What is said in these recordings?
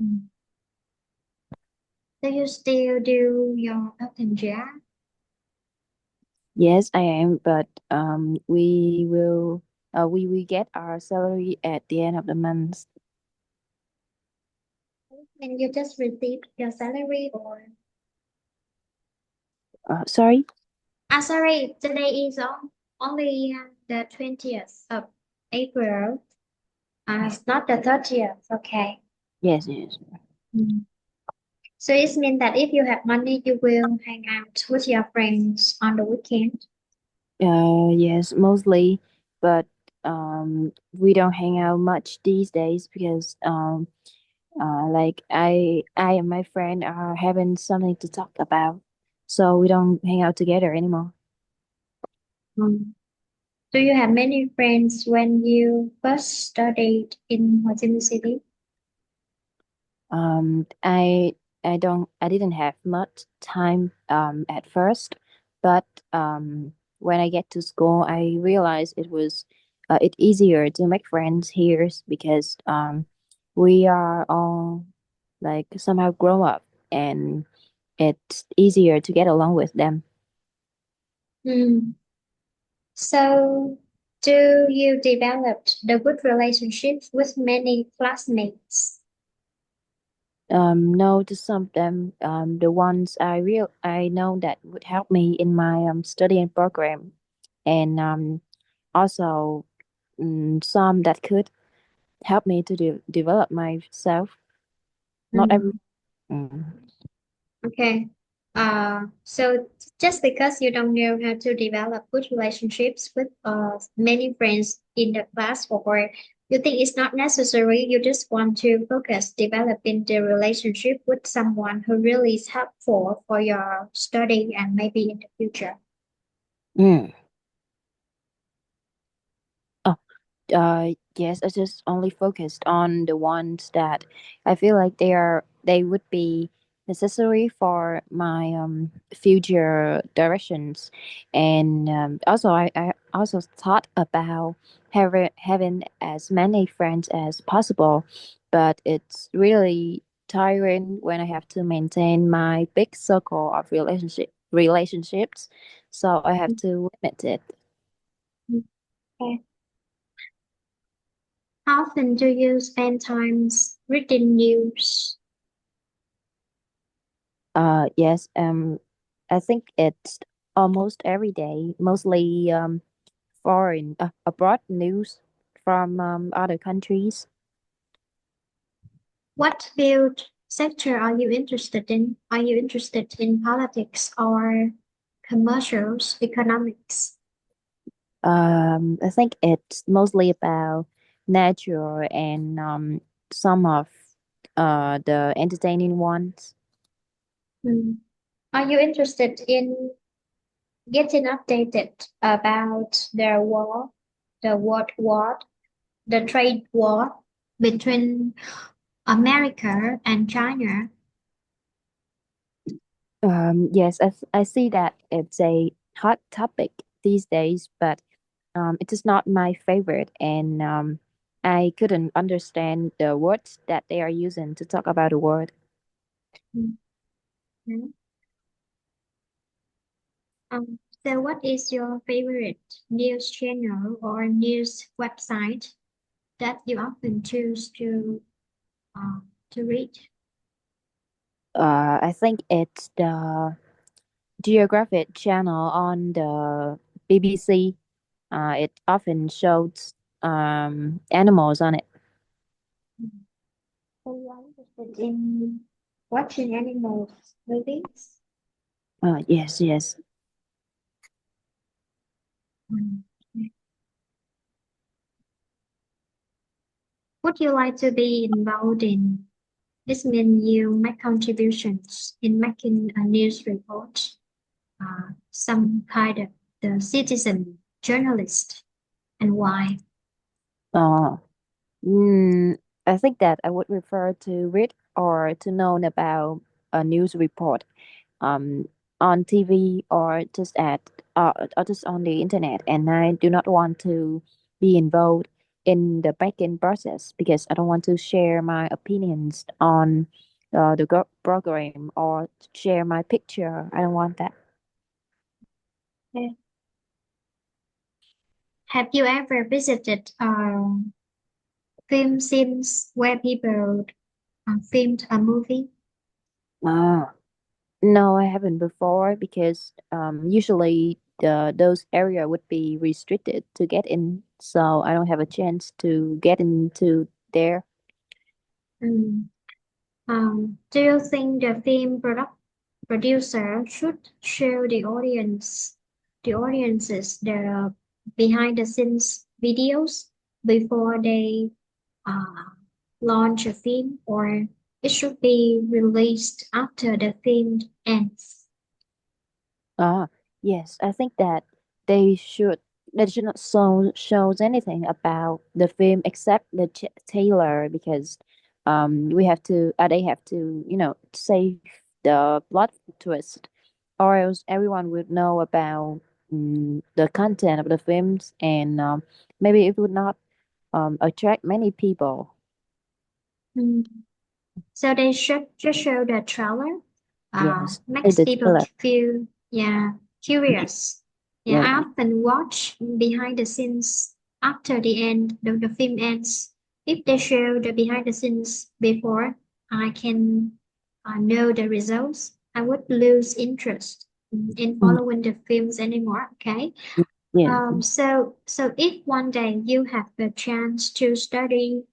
Mm. Do you still do your acting job? Yes, I am, but we get our salary at the end of the month. And you just received your salary or? Sorry. Sorry, today is only the 20th of April. It's not the 30th. Okay. Yes, yes. Mm. So it means that if you have money, you will hang out with your friends on the weekend. Yes, mostly, but we don't hang out much these days because like I and my friend are having something to talk about, so we don't hang out together anymore. Mm. Do you have many friends when you first studied in Ho Chi Minh City? Um, I I didn't have much time at first, but when I get to school, I realized it easier to make friends here because we are all like somehow grow up and it's easier to get along with them. Mm. So, do you develop the good relationships with many classmates? No, to some of them, the ones I know that would help me in my studying program, and also some that could help me to develop myself. Not every. Mm. Mm. Okay. So just because you don't know how to develop good relationships with many friends in the class, or you think it's not necessary, you just want to focus developing the relationship with someone who really is helpful for your study and maybe in the future. Mm. Oh, yes, I just only focused on the ones that I feel like they would be necessary for my future directions, and also I also thought about having as many friends as possible, but it's really tiring when I have to maintain my big circle of relationships, so I have to limit it. Okay. How often do you spend times reading news? Yes, I think it's almost every day, mostly foreign, abroad news from other countries. What field sector are you interested in? Are you interested in politics or commercials, economics? I think it's mostly about nature and some of the entertaining ones. Hmm. Are you interested in getting updated about the world war, the trade war between America and China? Yes, I see that it's a hot topic these days, but it is not my favorite, and I couldn't understand the words that they are using to talk about the word. Mhm. So what is your favorite news channel or news website that you often choose to read? I think it's the Geographic channel on the BBC. It often shows animals on it. So you are interested in watching animals movies? Yes, yes. Mm. Would you like to be involved in this means you make contributions in making a news report, some kind of the citizen journalist, and why? Uh, mm, I think that I would prefer to read or to know about a news report um, on TV or just on the internet, and I do not want to be involved in the back end process because I don't want to share my opinions on the program or share my picture. I don't want that. Okay. Have you ever visited film scenes where people filmed a movie? Ah, no, I haven't before because usually those area would be restricted to get in, so I don't have a chance to get into there. Mm. Do you think the producer should show the audiences the behind the scenes videos before they uh, launch a film, or it should be released after the film ends? Ah, yes, I think that they should they should not shows anything about the film except the trailer because we have to they have to save the plot twist or else everyone would know about the content of the films and maybe it would not attract many people. Mm. So they should just show the trailer. Yes, only Makes the people trailer. feel, yeah, curious. Yeah, Yeah. I often watch behind the scenes after the film ends. If they show the behind the scenes before, I can know the results. I would lose interest in Mm, following the films anymore. Okay. yeah. So if one day you have the chance to study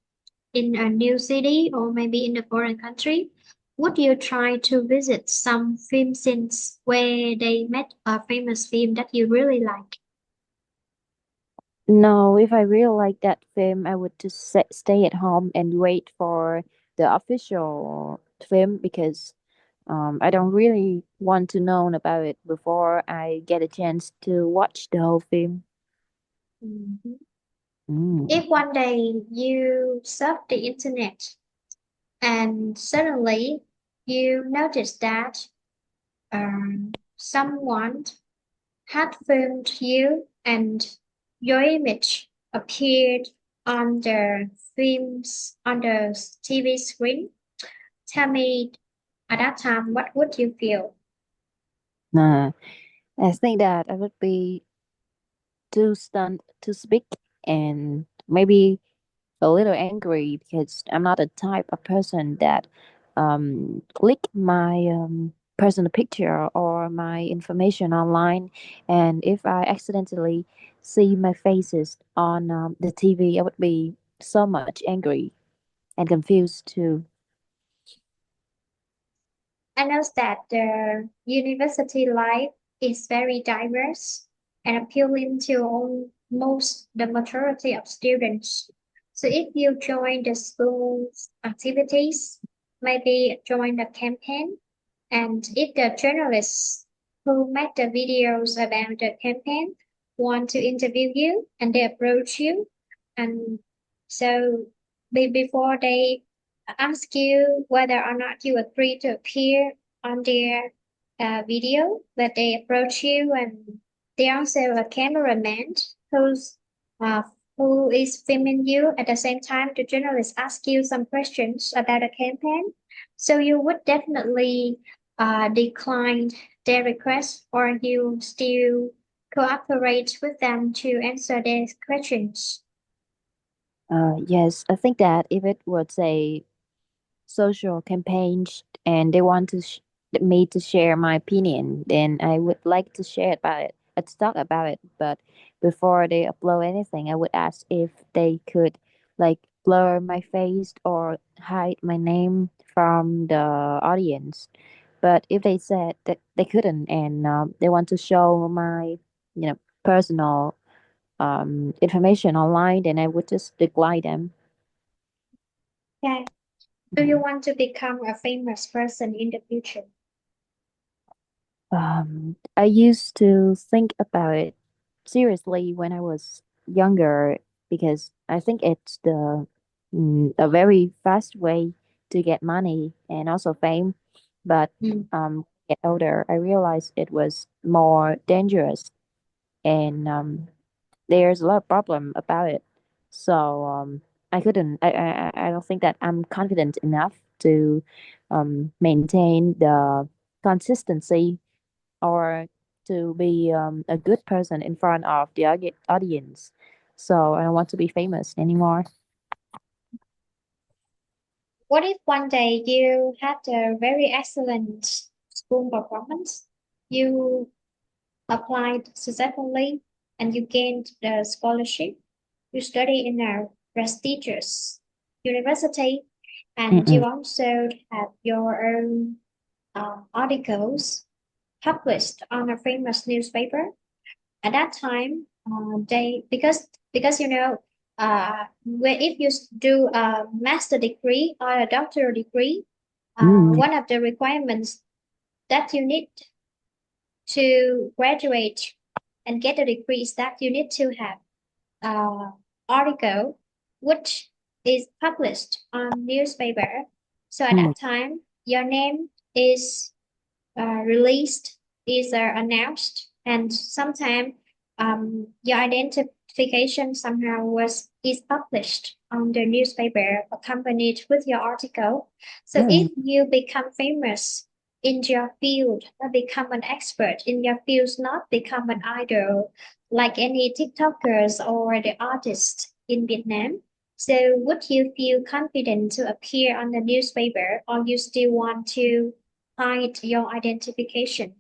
in a new city or maybe in a foreign country, would you try to visit some film scenes where they met a famous film that you really like? No, if I really like that film, I would just stay at home and wait for the official film because I don't really want to know about it before I get a chance to watch the whole film. Mhm. Mm. If one day you surf the internet and suddenly you notice that someone had filmed you and your image appeared on the TV screen, tell me at that time, what would you feel? Nah, I think that I would be too stunned to speak and maybe a little angry because I'm not the type of person that click my personal picture or my information online, and if I accidentally see my faces on the TV, I would be so much angry and confused too. I know that the university life is very diverse and appealing to almost the majority of students. So if you join the school's activities, maybe join the campaign, and if the journalists who make the videos about the campaign want to interview you and they approach you, and so before they ask you whether or not you agree to appear on their video, but they approach you and they also have a cameraman who's uh, who is filming you at the same time the journalist ask you some questions about the campaign. So you would definitely decline their request, or you still cooperate with them to answer their questions. Yes, I think that if it was a social campaigns and they want me to share my opinion, then I would like to share about it. Let's talk about it. But before they upload anything, I would ask if they could like blur my face or hide my name from the audience. But if they said that they couldn't and they want to show my, personal information online, then I would just decline them. Okay. Do you want to become a famous person in the future? I used to think about it seriously when I was younger because I think it's a very fast way to get money and also fame. But Mm. get older, I realized it was more dangerous and there's a lot of problem about it. So I couldn't. I don't think that I'm confident enough to maintain the consistency or to be a good person in front of the audience. So I don't want to be famous anymore. What if one day you had a very excellent school performance? You applied successfully and you gained the scholarship. You study in a prestigious university and you Mm-mm. also have your own articles published on a famous newspaper. At that time, they because you know, where if you do a master degree or a doctoral degree, Mm. one of the requirements that you need to graduate and get a degree is that you need to have uh, article which is published on newspaper. So at Mm. that time, your name is released, is announced, and sometimes your identification somehow was is published on the newspaper accompanied with your article. So Mm. if you become famous in your field or become an expert in your field, not become an idol like any TikTokers or the artists in Vietnam. So would you feel confident to appear on the newspaper or you still want to hide your identification?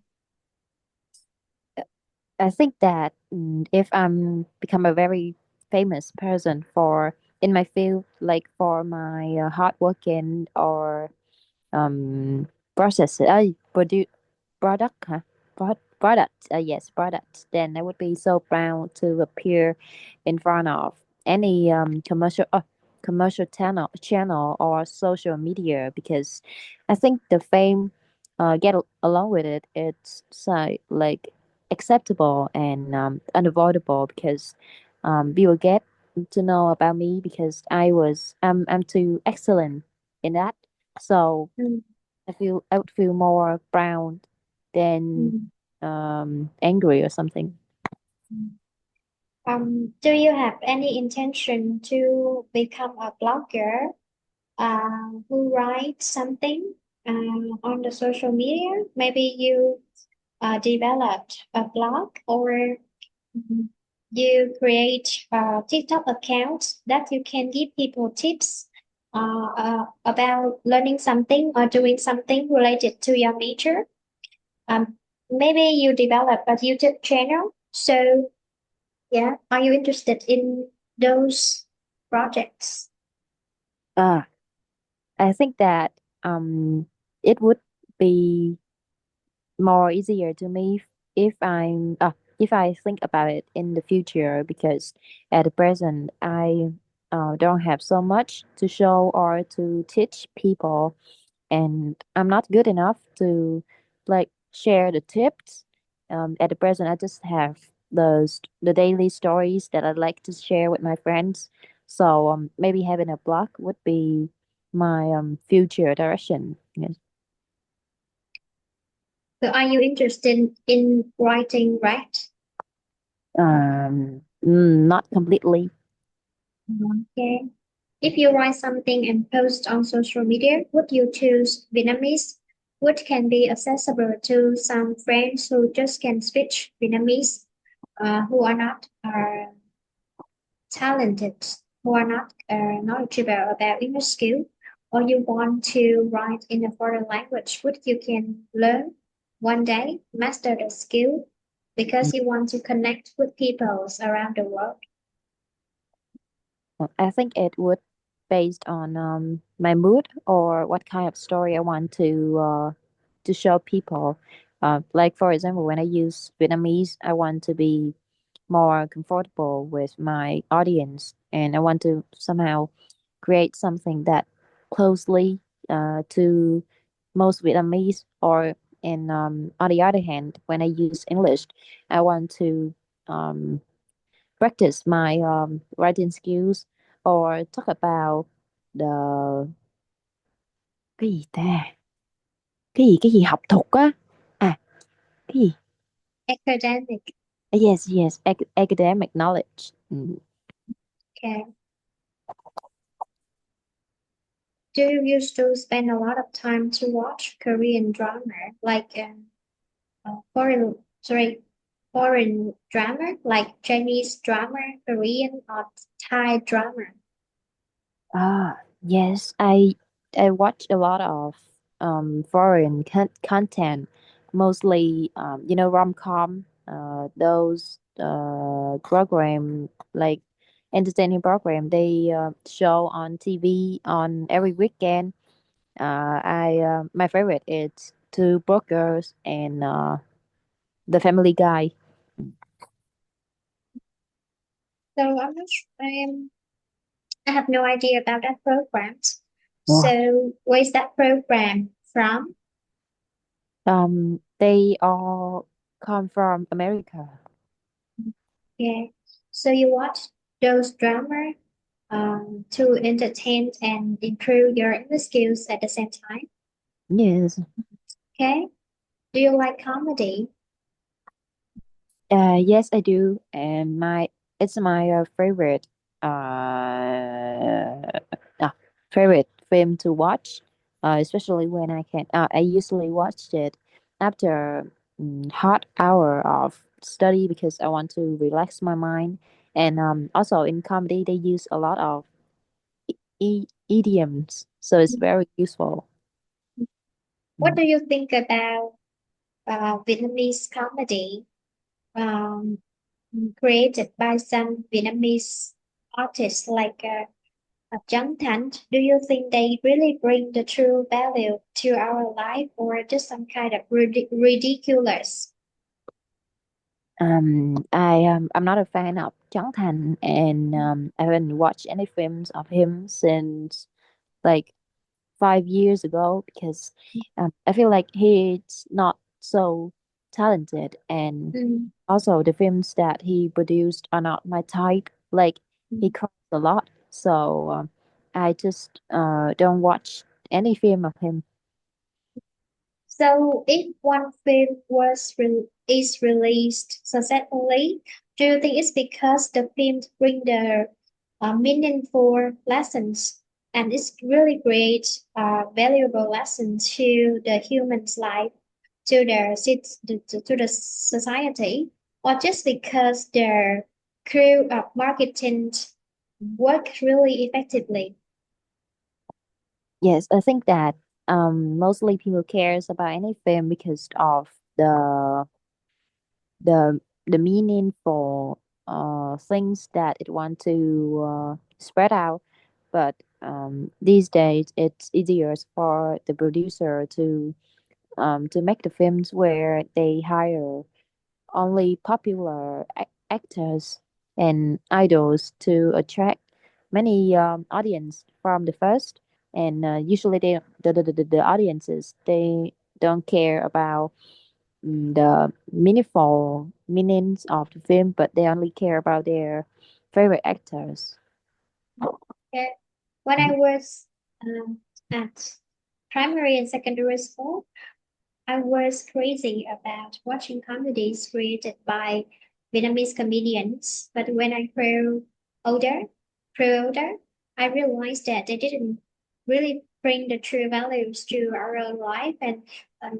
I think that if I'm become a very famous person for in my field, like for my hard working or um process, product, huh? Product, yes, product. Then I would be so proud to appear in front of any commercial channel or social media because I think the fame along with it, it's like acceptable and unavoidable because people get to know about me because I'm too excellent in that. So Mm, I would feel more proud than mm, angry or something. mm. Do you have any intention to become a blogger who writes something on the social media? Maybe you developed a blog or mhm, you create a TikTok account that you can give people tips about learning something or doing something related to your major. Um, Maybe you develop a YouTube channel. So, yeah, are you interested in those projects? Uh, I think that it would be more easier to me if I think about it in the future because at the present I don't have so much to show or to teach people and I'm not good enough to like share the tips. At the present, I just have the daily stories that I'd like to share with my friends. So maybe having a blog would be my future direction. Yes. So, are you interested in writing, right? Not completely. Okay. If you write something and post on social media, would you choose Vietnamese, which can be accessible to some friends who just can speak Vietnamese, who are not talented, who are not knowledgeable about English skill, or you want to write in a foreign language, which you can learn one day, master the skill, because you want to connect with people around the world. I think it would based on my mood or what kind of story I want to show people. Like for example, when I use Vietnamese, I want to be more comfortable with my audience, and I want to somehow create something that closely to most Vietnamese. Or and on the other hand, when I use English, I want to um, practice my writing skills or talk about the cái gì ta cái gì học thuật á cái gì Academic. yes, academic knowledge. Okay. Do you used to spend a lot of time to watch Korean drama, like foreign drama, like Chinese drama, Korean or Thai drama? Ah, yes, I watch a lot of foreign content, mostly rom-com, those program like entertaining program they show on TV on every weekend. I My favorite is Two Brokers and The Family Guy. So I'm not sure, I have no idea about that program. So where's that program from? They all come from America. Yeah. So you watch those drama to entertain and improve your English skills at the same time. Yes. Okay. Do you like comedy? Yes, I do, and my it's my favorite ah, favorite film to watch. Especially when I can. I usually watch it after hot hour of study because I want to relax my mind. And also in comedy, they use a lot of idioms, so it's very useful. What do you think about Vietnamese comedy um, created by some Vietnamese artists like Trấn Thành? Do you think they really bring the true value to our life or just some kind of ridiculous? I'm not a fan of Trấn Thành, and I haven't watched any films of him since like 5 years ago because I feel like he's not so talented, and Mm, also the films that he produced are not my type. Like he mm. cries a lot, so I just don't watch any film of him. So, if one film is released successfully, do you think it's because the film bring the meaningful lessons and it's really great, valuable lesson to the human's life, to to the society, or just because their crew of marketing work really effectively? Yes, I think that mostly people cares about any film because of the meaningful things that it want to spread out. But these days it's easier for the producer to make the films where they hire only popular actors and idols to attract many audience from the first. And usually the audiences they don't care about the meaningful meanings of the film, but they only care about their favorite actors. Yeah. When I was at primary and secondary school, I was crazy about watching comedies created by Vietnamese comedians. But when I older, grew older, I realized that they didn't really bring the true values to our own life and um,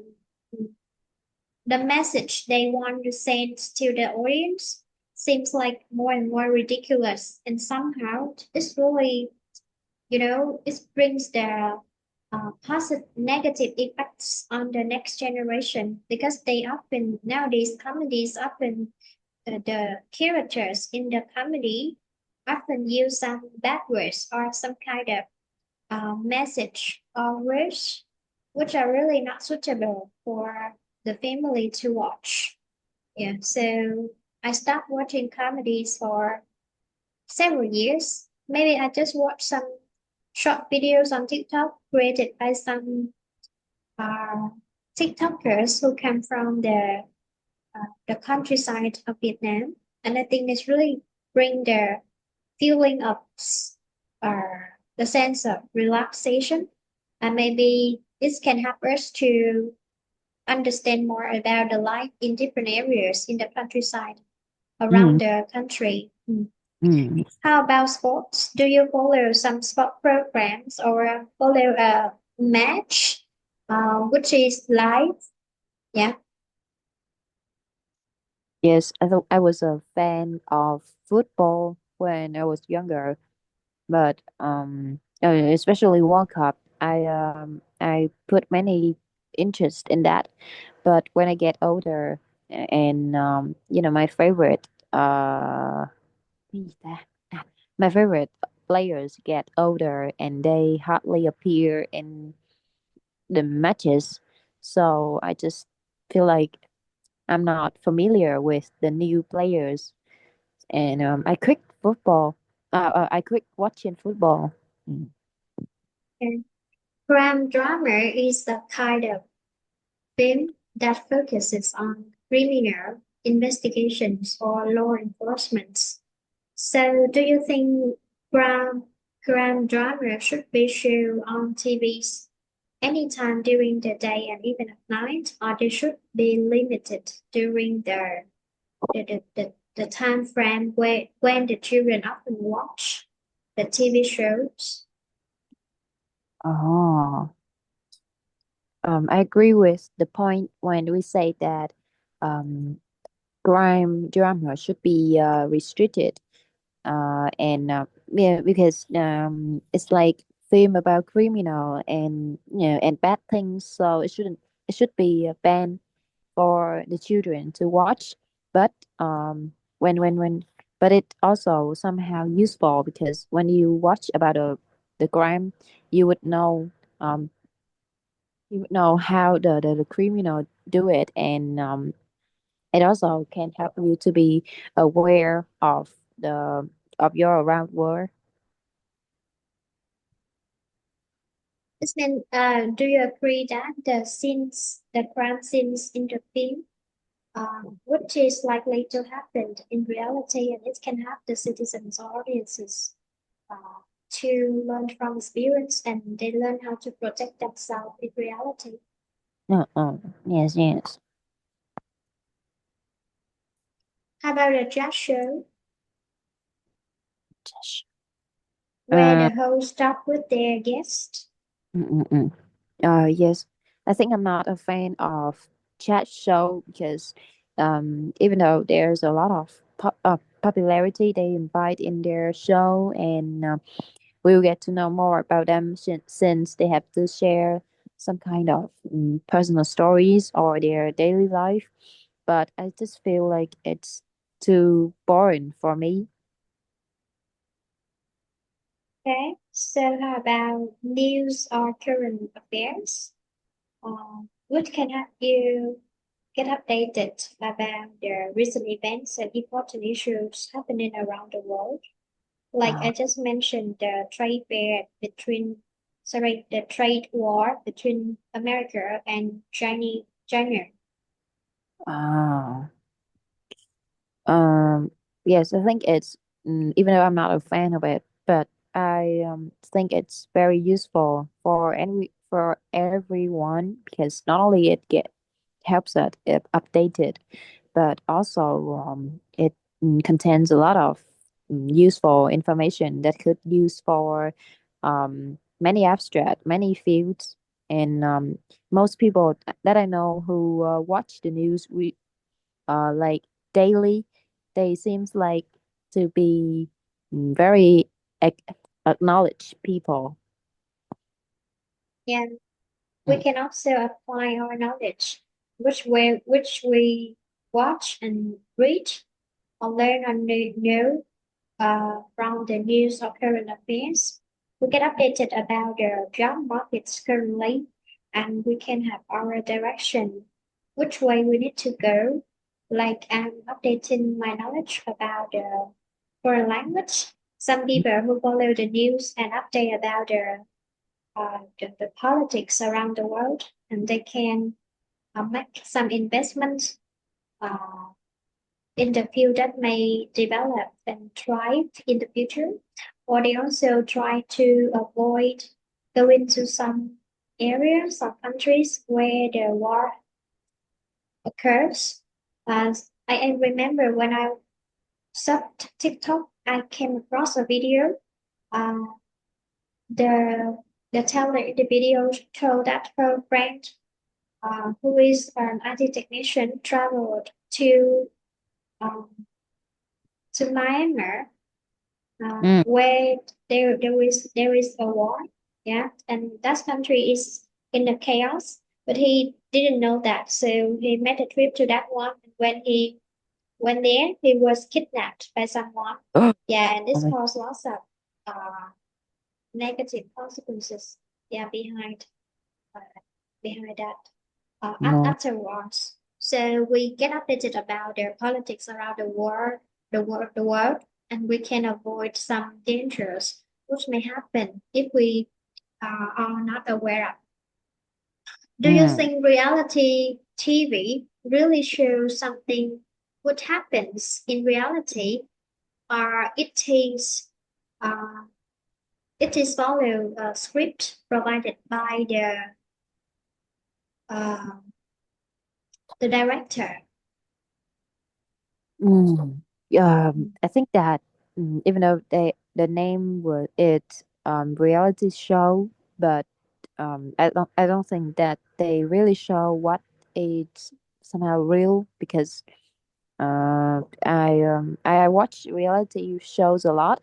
the message they want to send to the audience seems like more and more ridiculous and somehow it's really it brings the positive negative effects on the next generation because they often nowadays comedies often the characters in the comedy often use some bad words or some kind of message or words which are really not suitable for the family to watch. Yeah, so I stopped watching comedies for several years. Maybe I just watch some short videos on TikTok created by some uh, TikTokers who come from the countryside of Vietnam, and I think it's really bring the feeling of the sense of relaxation, and maybe this can help us to understand more about the life in different areas in the countryside around Mm. the country. Mm. Mm. How about sports? Do you follow some sport programs or follow a match, which is live? Yeah. Yes, I thought I was a fan of football when I was younger, but especially World Cup, I put many interest in that. But when I get older, and my favorite gì ta? À, my favorite players get older and they hardly appear in the matches, so I just feel like I'm not familiar with the new players, and I quit football. I quit watching football. Mm. And crime drama is the kind of film that focuses on criminal investigations or law enforcement. So, do you think crime, crime drama should be shown on TVs anytime during the day and even at night, or they should be limited during the time frame when the children often watch the TV shows? Oh, I agree with the point when we say that um, crime drama should be restricted, and yeah, because it's like film about criminal and and bad things, so it should be banned for the children to watch. But when but it also somehow useful because when you watch about the crime, you would know um you would know how the criminal do it, and it also can help you to be aware the of your around world. This means, do you agree that the crime scenes in the film, which is likely to happen in reality, and it can help the citizens or audiences uh, to learn from experience and they learn how to protect themselves in reality. Yes, yes. How about a jazz show where Uh, the host talk with their guest? mm, mm, mm. Yes. I think I'm not a fan of chat show because even though there's a lot of popularity they invite in their show, and we'll get to know more about them since they have to share some kind of personal stories or their daily life. But I just feel like it's too boring for me. Okay, so how about news or current affairs? What can help you get updated about the recent events and important issues happening around the world? Like Uh, I just mentioned, the trade war between America and China. uh, yes, I think it's even though I'm not a fan of it, but I think it's very useful for everyone because not only it get helps it updated, but also it contains a lot of useful information that could use for many abstract, many fields, and most people that I know who watch the news like daily, they seems like to be very ac- acknowledged people. And we Mm. can also apply our knowledge, which we watch and read or learn or know from the news or current affairs. We get updated about the job markets currently, and we can have our direction, which way we need to go. Like I'm updating my knowledge about the foreign language. Some people who follow the news and update about the politics around the world, and they can make some investment uh, in the field that may develop and thrive in the future, or they also try to avoid going to some areas or countries where the war occurs. I remember when I subbed TikTok I came across a video. Uh, the the teller in the video told that her friend, who is an IT technician, traveled um, to Myanmar, Mm. where there is a war, yeah, and that country is in a chaos. But he didn't know that, so he made a trip to that one. And when he went there, he was kidnapped by someone. Oh Yeah, and this my, caused lots of uh, negative consequences. Yeah, uh, behind that no. afterwards. So we get updated about their politics around the world, and we can avoid some dangers which may happen if we are not aware of. Do you Mm. think reality TV really shows something what happens in reality, or uh, it is follow a script provided by uh, the director? Mm. I think that even though the name was it reality show, but I don't think that they really show what it's somehow real because I watch reality shows a lot,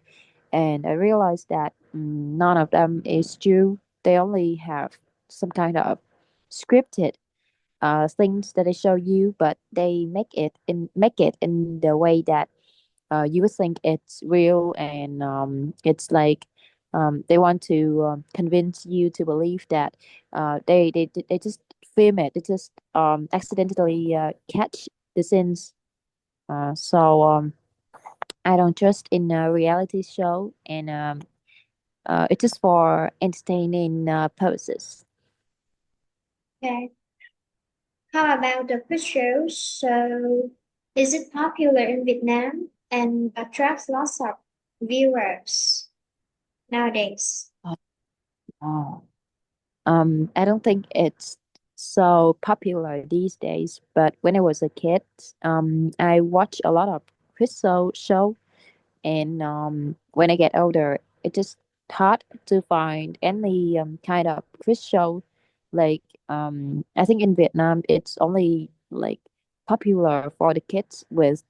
and I realized that none of them is true. They only have some kind of scripted things that they show you, but they make it in the way that you would think it's real, and it's like they want to convince you to believe that they just film it. They just accidentally catch the scenes. So I don't trust in a reality show, and it's just for entertaining purposes. Okay. How about the quiz shows? So, is it popular in Vietnam and attracts lots of viewers nowadays? Oh. I don't think it's so popular these days, but when I was a kid, I watched a lot of show, and when I get older, it's just hard to find any kind of quiz show. Like, I think in Vietnam, it's only like popular for the kids with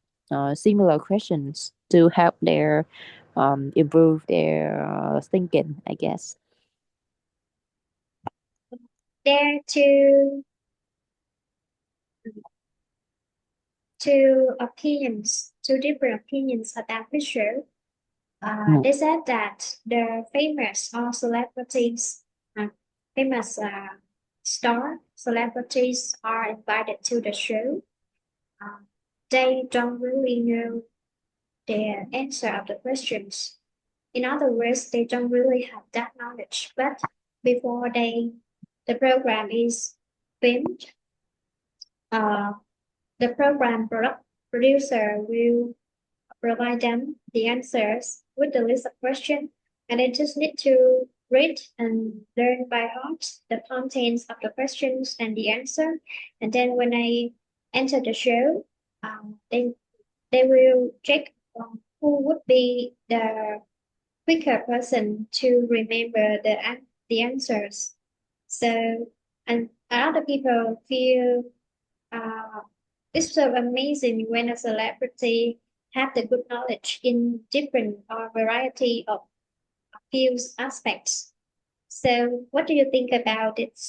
similar questions to help their improve their thinking, I guess. There are two different opinions about quiz show. Mm. They said that the famous or celebrities, uh, famous star celebrities are invited to the show. Uh, they don't really know the answer of the questions. In other words, they don't really have that knowledge. But before the program is filmed, uh, the producer will provide them the answers with the list of questions, and they just need to read and learn by heart the contents of the questions and the answer. And then when I enter the show, they will check who would be the quicker person to remember the answers. So, and other people feel uh, it's so amazing when a celebrity have the good knowledge in different variety of fields aspects. So, what do you think about it?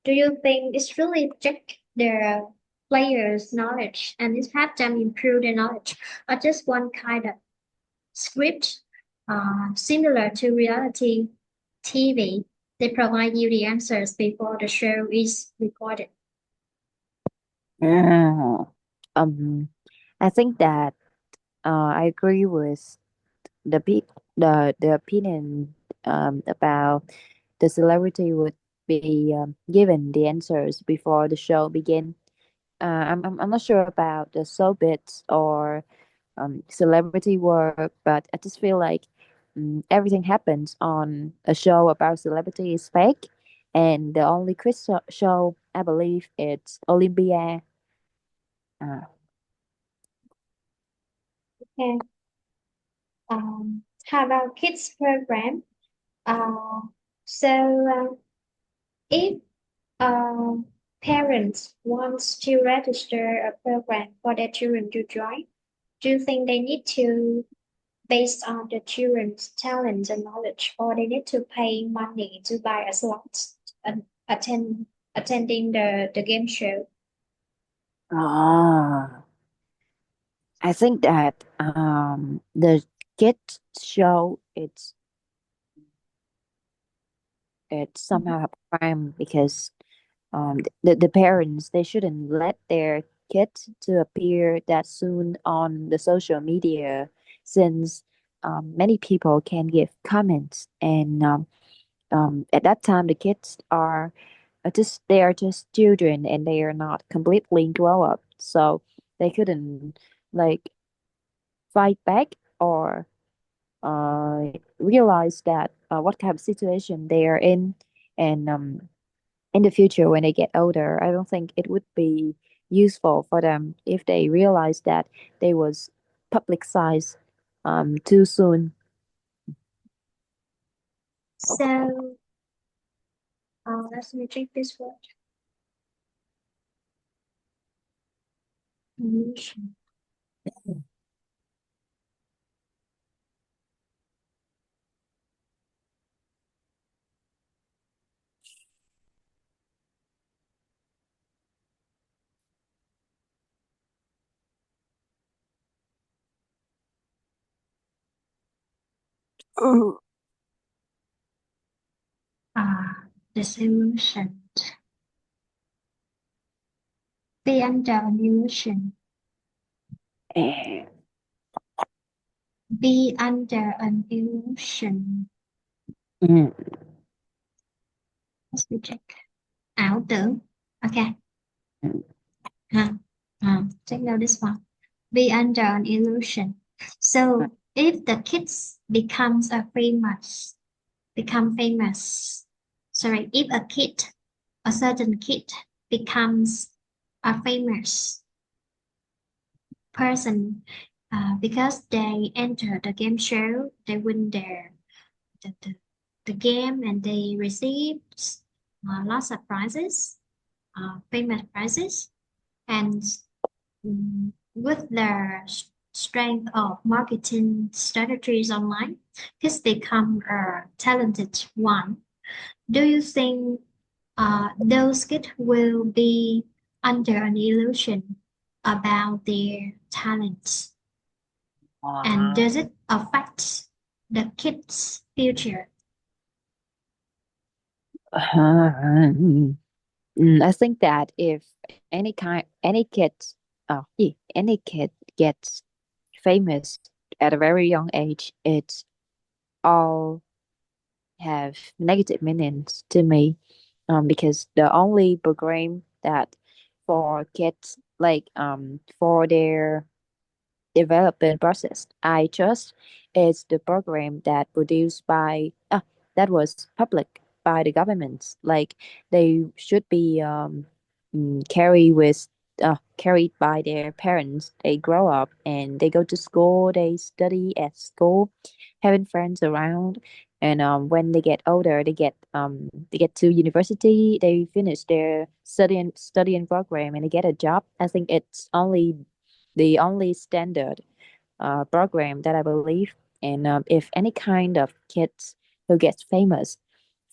Do you think it's really check the players' knowledge and it help them improve their knowledge, or just one kind of script, similar to reality TV? They provide you the answers before the show is recorded. Mm. Um, I think that I agree with the opinion about the celebrity would be given the answers before the show begin. I'm not sure about the show bits or celebrity work, but I just feel like everything happens on a show about celebrity is fake, and the only show I believe it's Olympia. Uh, Okay. How about kids program? Uh, so if parents wants to register a program for their children to join, do you think they need to based on the children's talents and knowledge, or they need to pay money to buy a slot and attending the game show? Ah, I think that the kids show it's somehow a crime because the parents they shouldn't let their kids to appear that soon on the social media since many people can give comments and at that time the kids are just they are just children and they are not completely grow up so they couldn't like fight back or realize that what kind of situation they are in and in the future when they get older I don't think it would be useful for them if they realize that they was publicized too soon. So let me check this word. Illusion. Disillusion. Be under an illusion. Eh, Be under an illusion. mm, Let's me check. Ảo tưởng. Okay. mm, Check out this one. Be under an illusion. So if the kids becomes a famous, become famous. Sorry, if a kid, a certain kid becomes a famous person because they enter the game show, they win the game and they receive lots of prizes, famous prizes, and with their strength of marketing strategies online, kids become a talented one. Do you think those kids will be under an illusion about their talents? And uh, does it affect the kids' future? I think that if any kid any kid gets famous at a very young age it's all have negative meanings to me because the only program that for kids like for their development process I trust is the program that produced by that was public by the government like they should be carried by their parents they grow up and they go to school they study at school having friends around and when they get older they get to university they finish their studying program and they get a job I think it's only the only standard program that I believe and if any kind of kids who gets famous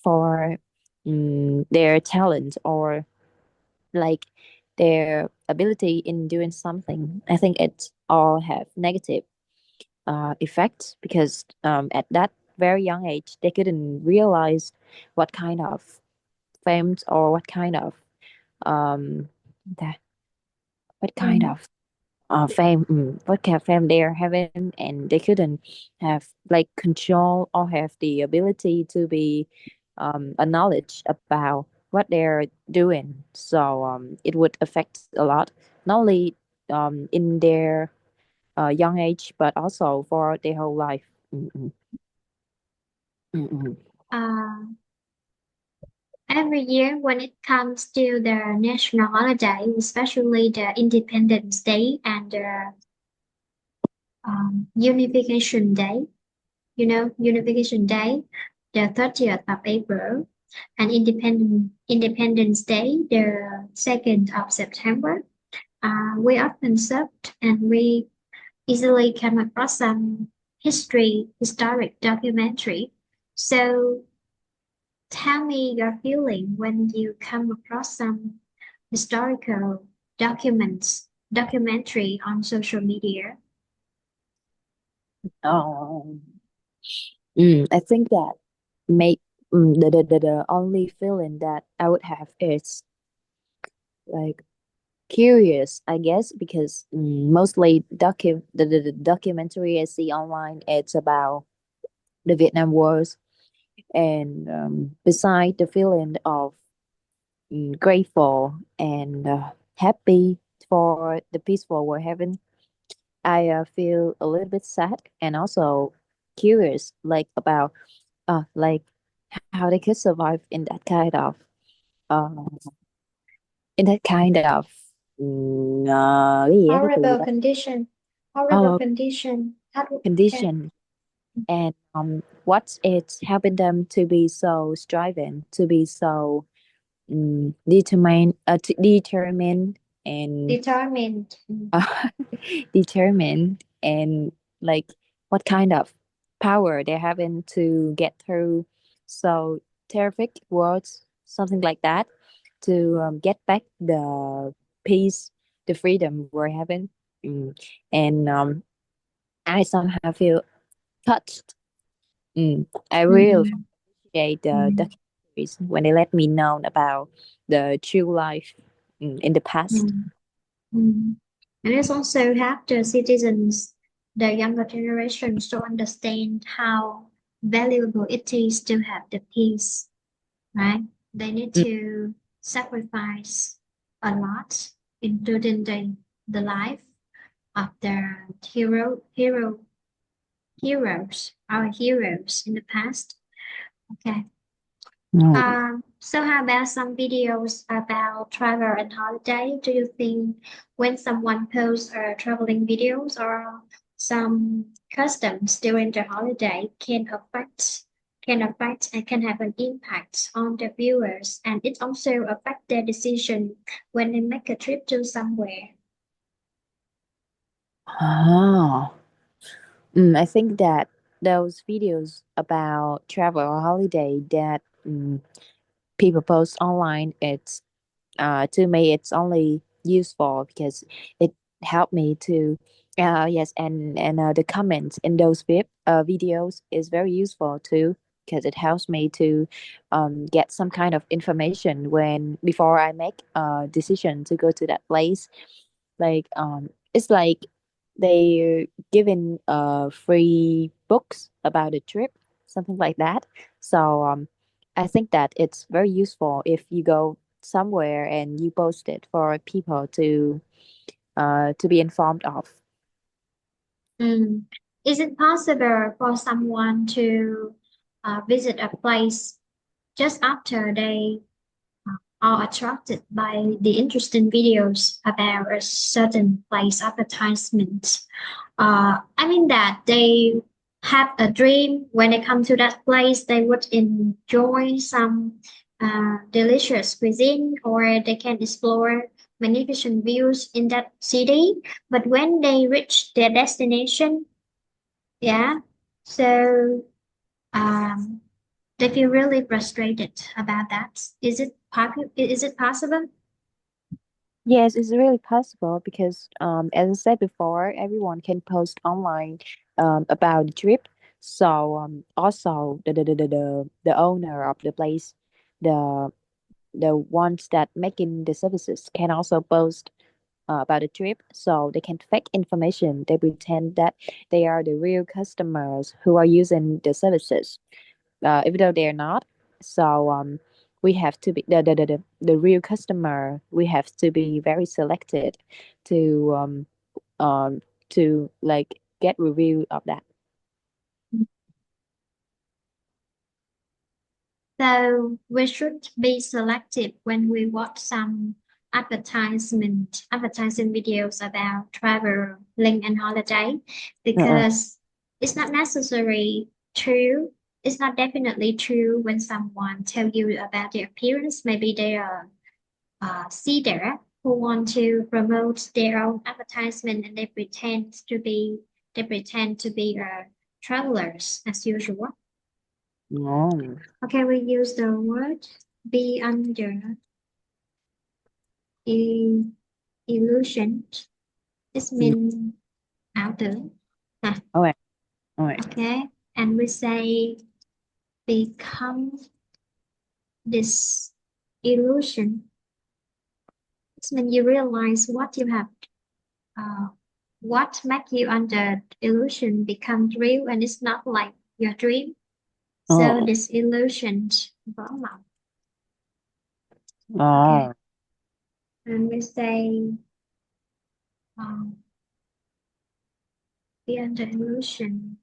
for their talent or like their ability in doing something I think it all have negative effects because at that very young age they couldn't realize what kind of fame or um that what kind Mm. of fame what kind of fame they are having and they couldn't have like control or have the ability to be a knowledge about what they're doing so it would affect a lot not only in their young age but also for their whole life. Mm-mm. Mm-mm. Uh, every year, when it comes to the national holiday, especially the Independence Day and the Unification Day. Unification Day, the 30th of April, and Independence Day, the 2nd of September. We often search and we easily come across some historic documentary. So tell me your feeling when you come across some historical documentary on social media. Um, I think that make the only feeling that I would have is like curious, I guess, because mostly the documentary I see online it's about the Vietnam Wars, and beside the feeling of grateful and happy for the peaceful war having, I feel a little bit sad and also curious, like about like how they could survive uh, in that kind of cái gì á, cái từ gì Horrible ta? condition. Horrible Oh, condition. Yeah. condition, and what it's helping them to be so striving, to be so determined and Determined. uh, determined, and like what kind of power they're having to get through so terrific words, something like that, to get back the peace, the freedom we're having. Mm. And I somehow feel touched. I really Mm, appreciate the mm, documentaries when they let me know about the true life in the past. mm, mm. And it's also help the citizens, the younger generations to understand how valuable it is to have the peace, right? They need Mm. to sacrifice a lot, including the life of their heroes, our heroes in the past. Okay. Mm. So how about some videos about travel and holiday? Do you think when someone posts traveling videos or some customs during the holiday can affect and can have an impact on the viewers, and it also affect their decision when they make a trip to somewhere? Oh. I think that those videos about travel or holiday that people post online, it's to me it's only useful because it helped me to yes, and the comments in those videos is very useful too, because it helps me to get some kind of information when before I make a decision to go to that place. Like it's like they giving free books about the trip, something like that. So I think that it's very useful if you go somewhere and you post it for people to be informed of. Mm. Is it possible for someone to visit a place just after they are attracted by the interesting videos about a certain place advertisement? I mean that they have a dream when they come to that place, they would enjoy some delicious cuisine or they can explore magnificent views in that city. But when they reach their destination, yeah, so um, they feel really frustrated about that. Is it possible? Yes, it's really possible because, as I said before, everyone can post online about the trip. So also the owner of the place, the the ones that making the services can also post about the trip, so they can fake information. They pretend that they are the real customers who are using the services, even though they are not. So we have to be the real customer. We have to be very selected to um to like get review of that. So we should be selective when we watch some advertising videos about traveling and holiday Uh-uh. because it's not necessary true. It's not definitely true when someone tell you about their appearance. Maybe they are see there who want to promote their own advertisement and they pretend to be travelers as usual. Oh, Okay, we use the word be under i- illusion. This mm, means ảo tưởng. Ah, all right, all right. okay, and we say become this illusion. This means you realize what you have, uh, what make you under illusion become real, and it's not like your dream. So Oh, this illusion vỡ mộng. Okay, oh, and we say um, be under illusion.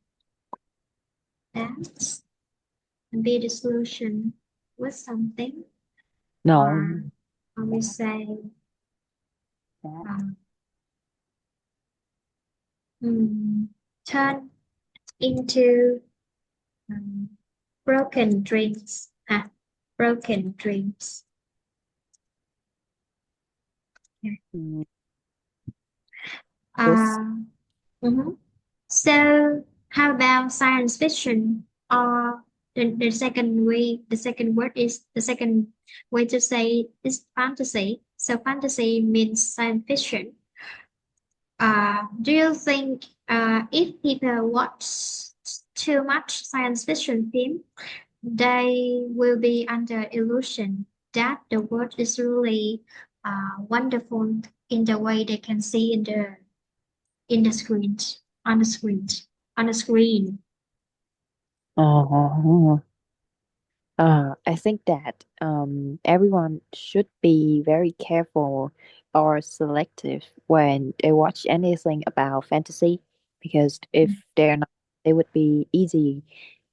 That's be disillusioned with something, no. or we say That, um, hmm, turn into um, broken dreams. Broken dreams. Yeah. mm, this, Uh, mhm. So how about science fiction? Or the second word is the second way to say is fantasy. So fantasy means science fiction. Do you think if people watch too much science fiction film, they will be under illusion that the world is really wonderful in the way they can see in the screen, on the screen, on the screen. oh, I think that everyone should be very careful or selective when they watch anything about fantasy, because if they're not, it would be easy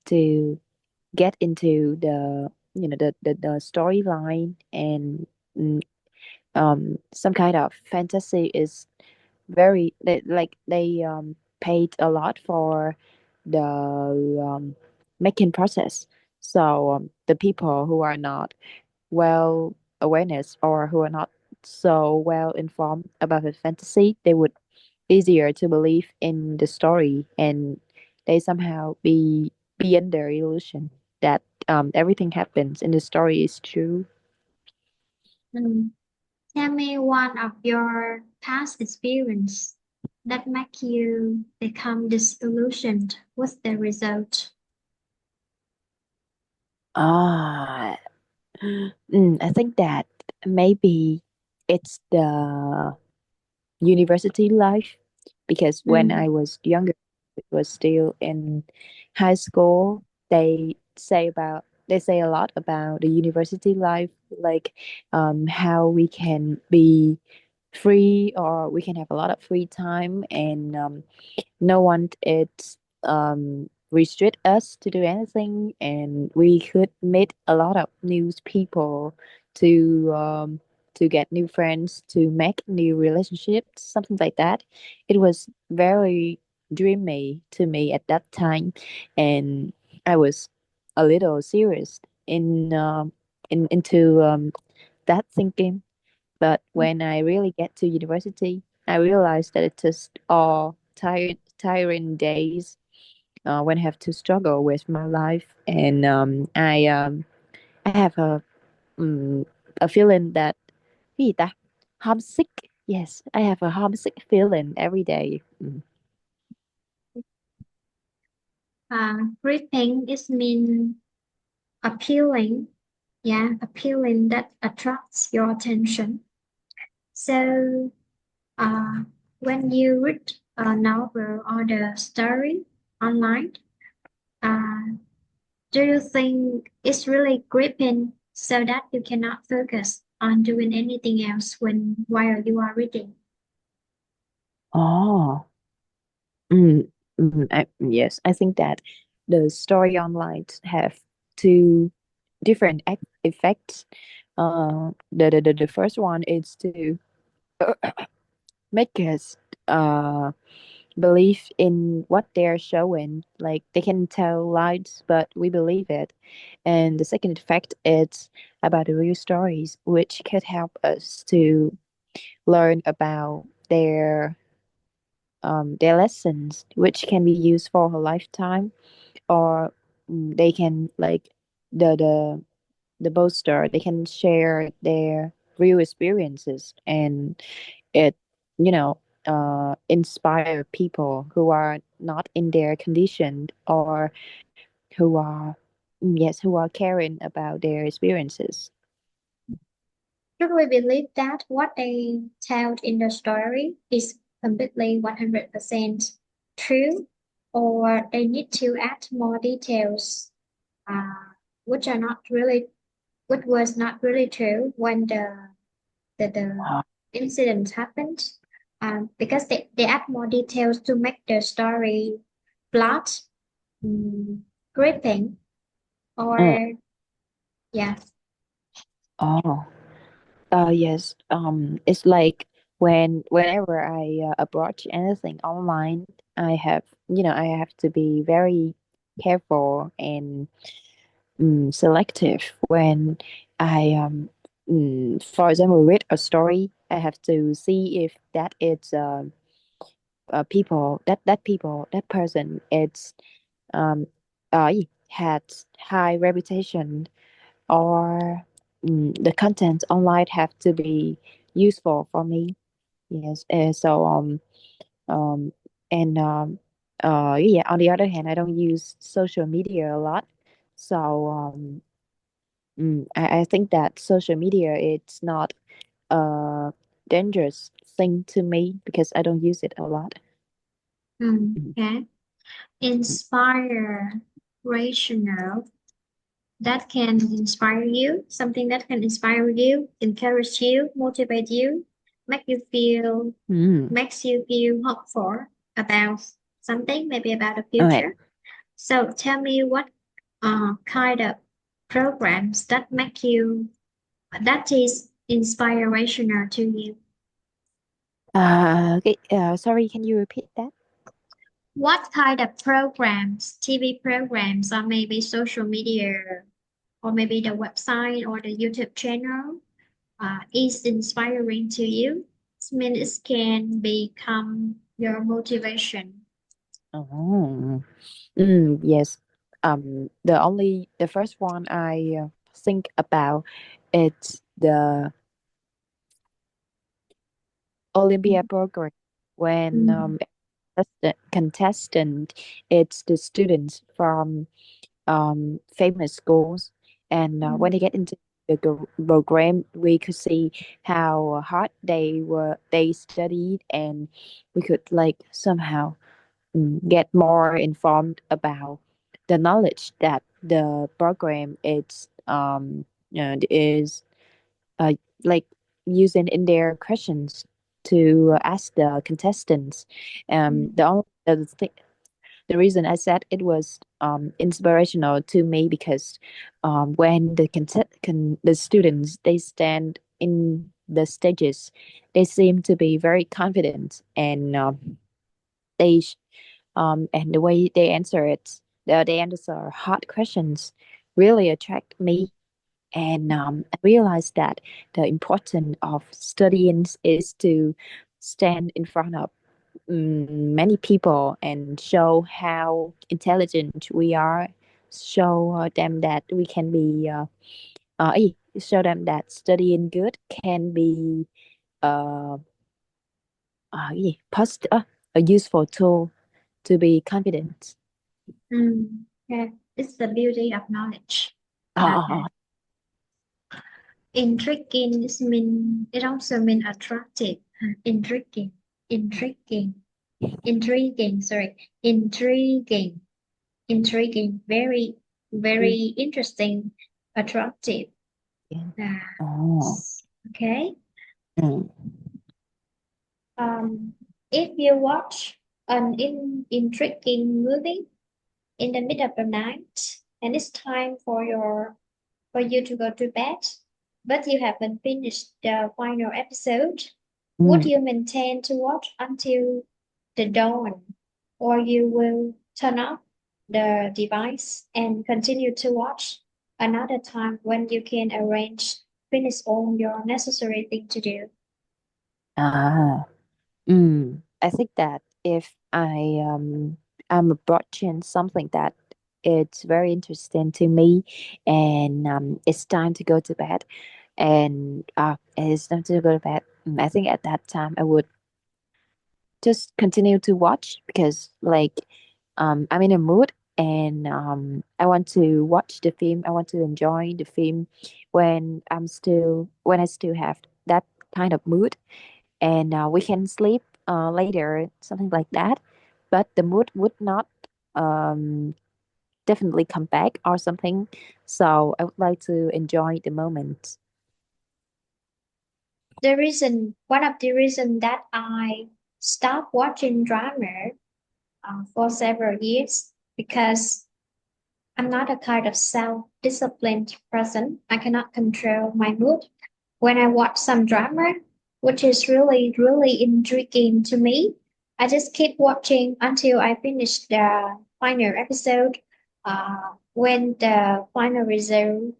to get into the the storyline, and mm, some kind of fantasy is very they paid a lot for the making process. So the people who are not well awareness, or who are not so well informed about the fantasy, they would easier to believe in the story, and they somehow be under illusion that everything happens in the story is true. Mm. Tell me one of your past experience that make you become disillusioned with the result. Ah, I think that maybe it's the university life, because when I Mm. was younger, it was still in high school. They say a lot about the university life, like how we can be free, or we can have a lot of free time, and no one it restrict us to do anything, and we could meet a lot of new people to get new friends, to make new relationships, something like that. It was very dreamy to me at that time, and I was a little serious into that thinking. But when I really get to university, I realized that it's just all tiring days, when I have to struggle with my life, and I have a feeling that gì ta? Homesick. Yes, I have a homesick feeling every day. Mm. Greeting is mean appealing. Yeah, appealing that attracts your attention. So, uh, when you read a novel or the story online, uh, do you think it's really gripping so that you cannot focus on doing anything else while you are reading? Oh, yes, I think that the story online have two different effects. The first one is to make us believe in what they're showing. Like they can tell lies, but we believe it. And the second effect is about the real stories, which could help us to learn about their lessons, which can be used for a lifetime, or they can like the the poster, they can share their real experiences, and it you know inspire people who are not in their condition, or who are yes, who are caring about their experiences. Should we believe that what they tell in the story is completely 100% true, or they need to add more details, uh, which are not really, which was not really true when the Uh, incident happened? Because they add more details to make the story plot um, gripping, mm. or yeah. Oh, yes. It's like whenever I approach anything online, I have to be very careful and selective when I for example, read a story. I have to see if that is people that person it's um had high reputation, or the content online have to be useful for me. Yes, um and yeah. On the other hand, I don't use social media a lot, so I think that social media it's not a dangerous thing to me because I don't use it a lot. Okay. Inspire, rational, that can inspire you, something that can inspire you, encourage you, motivate you, make you feel, Mm. makes you feel hopeful about something, maybe about the Okay. future. So tell me what kind of programs that make you, that is inspirational to you. Okay. Sorry, can you repeat that? What kind of programs, TV programs, or maybe social media, or maybe the website or the YouTube channel is inspiring to you? It means it can become your motivation. Oh. Yes. The first one I think about it's the Olympia program when Mm, contestant it's the students from famous schools, and when mm, they get into the program, we could see how hard they studied, and we could like somehow get more informed about the knowledge that the program is uh, like using in their questions to ask the contestants. mm, The only the reason I said it was inspirational to me because when the students they stand in the stages, they seem to be very confident, and they and the way they answer it, they answer hard questions, really attract me. And I realized that the importance of studying is to stand in front of many people and show how intelligent we are, show them that we can be, show them that studying good can be uh, a useful tool to be confident. yeah, it's the beauty of knowledge. Okay. Oh, Intriguing is mean it also mean attractive. Intriguing, intriguing, intriguing. Sorry, intriguing, intriguing. Very, very interesting, attractive. yeah. Uh, Oh. okay. Mm. If you watch an intriguing movie in the middle of the night and it's time for you to go to bed, but you haven't finished the final episode. Would Mm. you maintain to watch until the dawn, or you will turn off the device and continue to watch another time when you can finish all your necessary thing to do? Ah. I think that if I'm watching something that it's very interesting to me, and it's time to go to bed, and it's time to go to bed. I think at that time I would just continue to watch because like I'm in a mood, and I want to watch the film. I want to enjoy the film when I still have that kind of mood, and we can sleep later, something like that. But the mood would not um, definitely come back or something. So I would like to enjoy the moment. One of the reason that I stopped watching drama for several years because I'm not a kind of self-disciplined person. I cannot control my mood when I watch some drama, which is really, really intriguing to me. I just keep watching until I finish the final episode. When the final result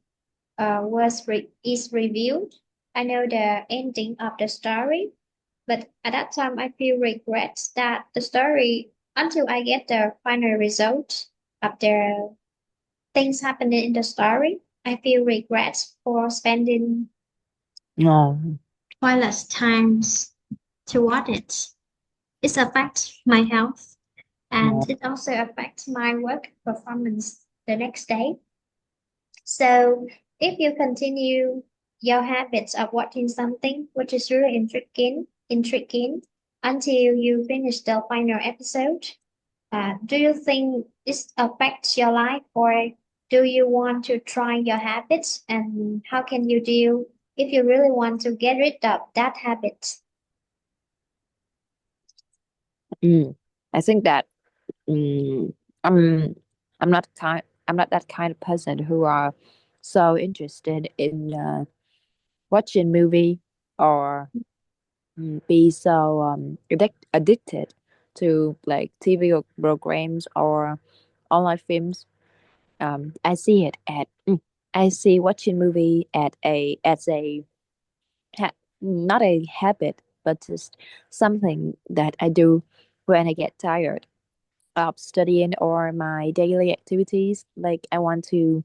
is revealed, I know the ending of the story, but at that time I feel regret that the story until I get the final result of the things happening in the story. I feel regret for spending No, quite less times to watch it. It affects my health and no, it also affects my work performance the next day. So if you continue your habits of watching something which is really intriguing until you finish the final episode, do you think this affects your life, or do you want to try your habits? And how can you deal if you really want to get rid of that habit? mm. I think that mm, I'm I'm not kind. I'm not that kind of person who are so interested in watching movie or be so addicted to like TV or programs or online films. I see watching movie at a as a not a habit, but just something that I do when I get tired of studying or my daily activities. Like I want to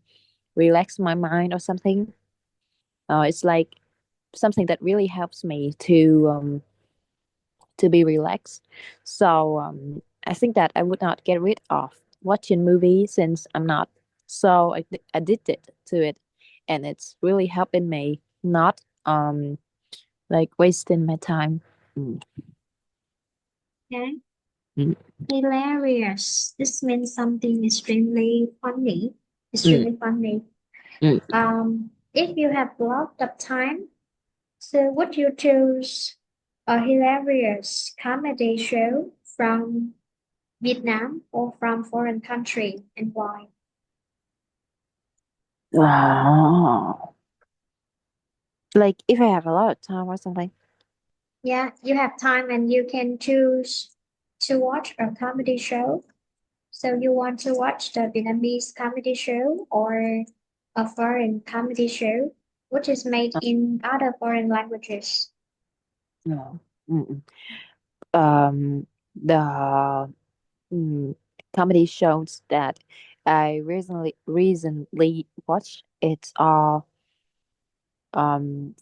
relax my mind or something. It's like something that really helps me to be relaxed. So I think that I would not get rid of watching movies since I'm not so addicted to it, and it's really helping me not like wasting my time. Mm, Okay. mm, Hilarious. This means something extremely funny. mm, Extremely funny. mm. If you have lots of time, so would you choose a hilarious comedy show from Vietnam or from foreign country and why? Oh. Like if I have a lot of time or something. Yeah, you have time and you can choose to watch a comedy show. So you want to watch the Vietnamese comedy show or a foreign comedy show, which is made in other foreign languages. No. Mm-mm. The mm, comedy shows that I recently watched, it's all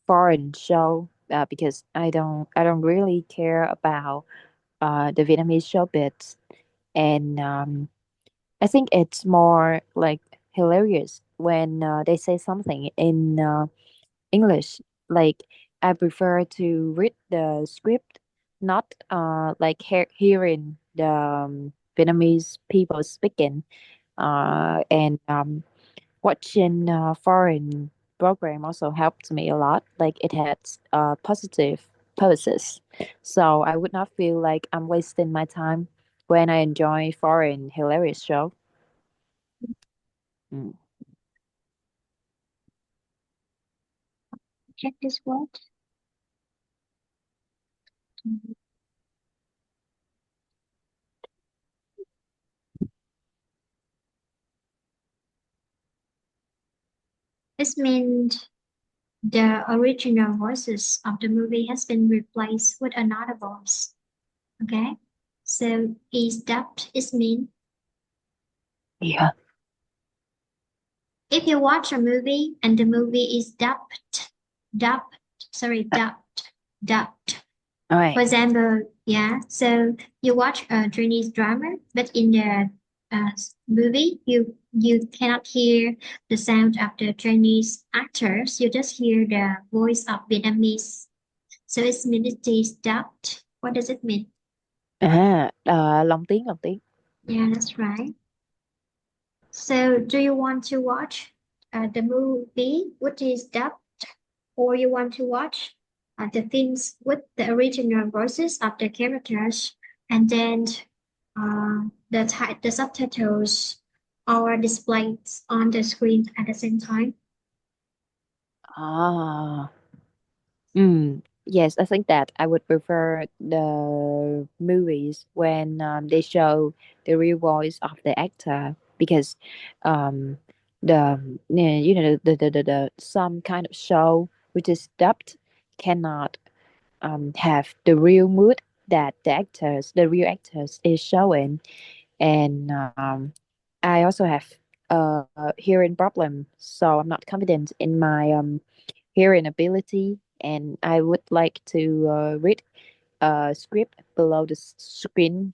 foreign show because I don't really care about the Vietnamese show bits, and I think it's more like hilarious when they say something in English. Like I prefer to read the script, not like hearing the Vietnamese people speaking. And watching foreign program also helped me a lot. Like it had positive purposes, so I would not feel like I'm wasting my time when I enjoy foreign hilarious show. Mm. Check this word. This means the original voices of the movie has been replaced with another voice. Okay? So is dubbed is mean Gì hả? if you watch a movie and the movie is dubbed, sorry, dubbed. For Alright. example, yeah, so you watch a Chinese drama, but in the uh, movie, you cannot hear the sound of the Chinese actors. You just hear the voice of Vietnamese. So it's mean it is dubbed. What does it mean? Lồng tiếng, lồng tiếng. Yeah, that's right. So do you want to watch the movie which is dubbed, or you want to watch the films with the original voices of the characters, and then the subtitles are displayed on the screen at the same time? Ah. Yes, I think that I would prefer the movies when they show the real voice of the actor because um, the yeah, the some kind of show which is dubbed cannot have the real mood that the real actors is showing, and I also have a hearing problem, so I'm not confident in my hearing ability, and I would like to read a script below the screen.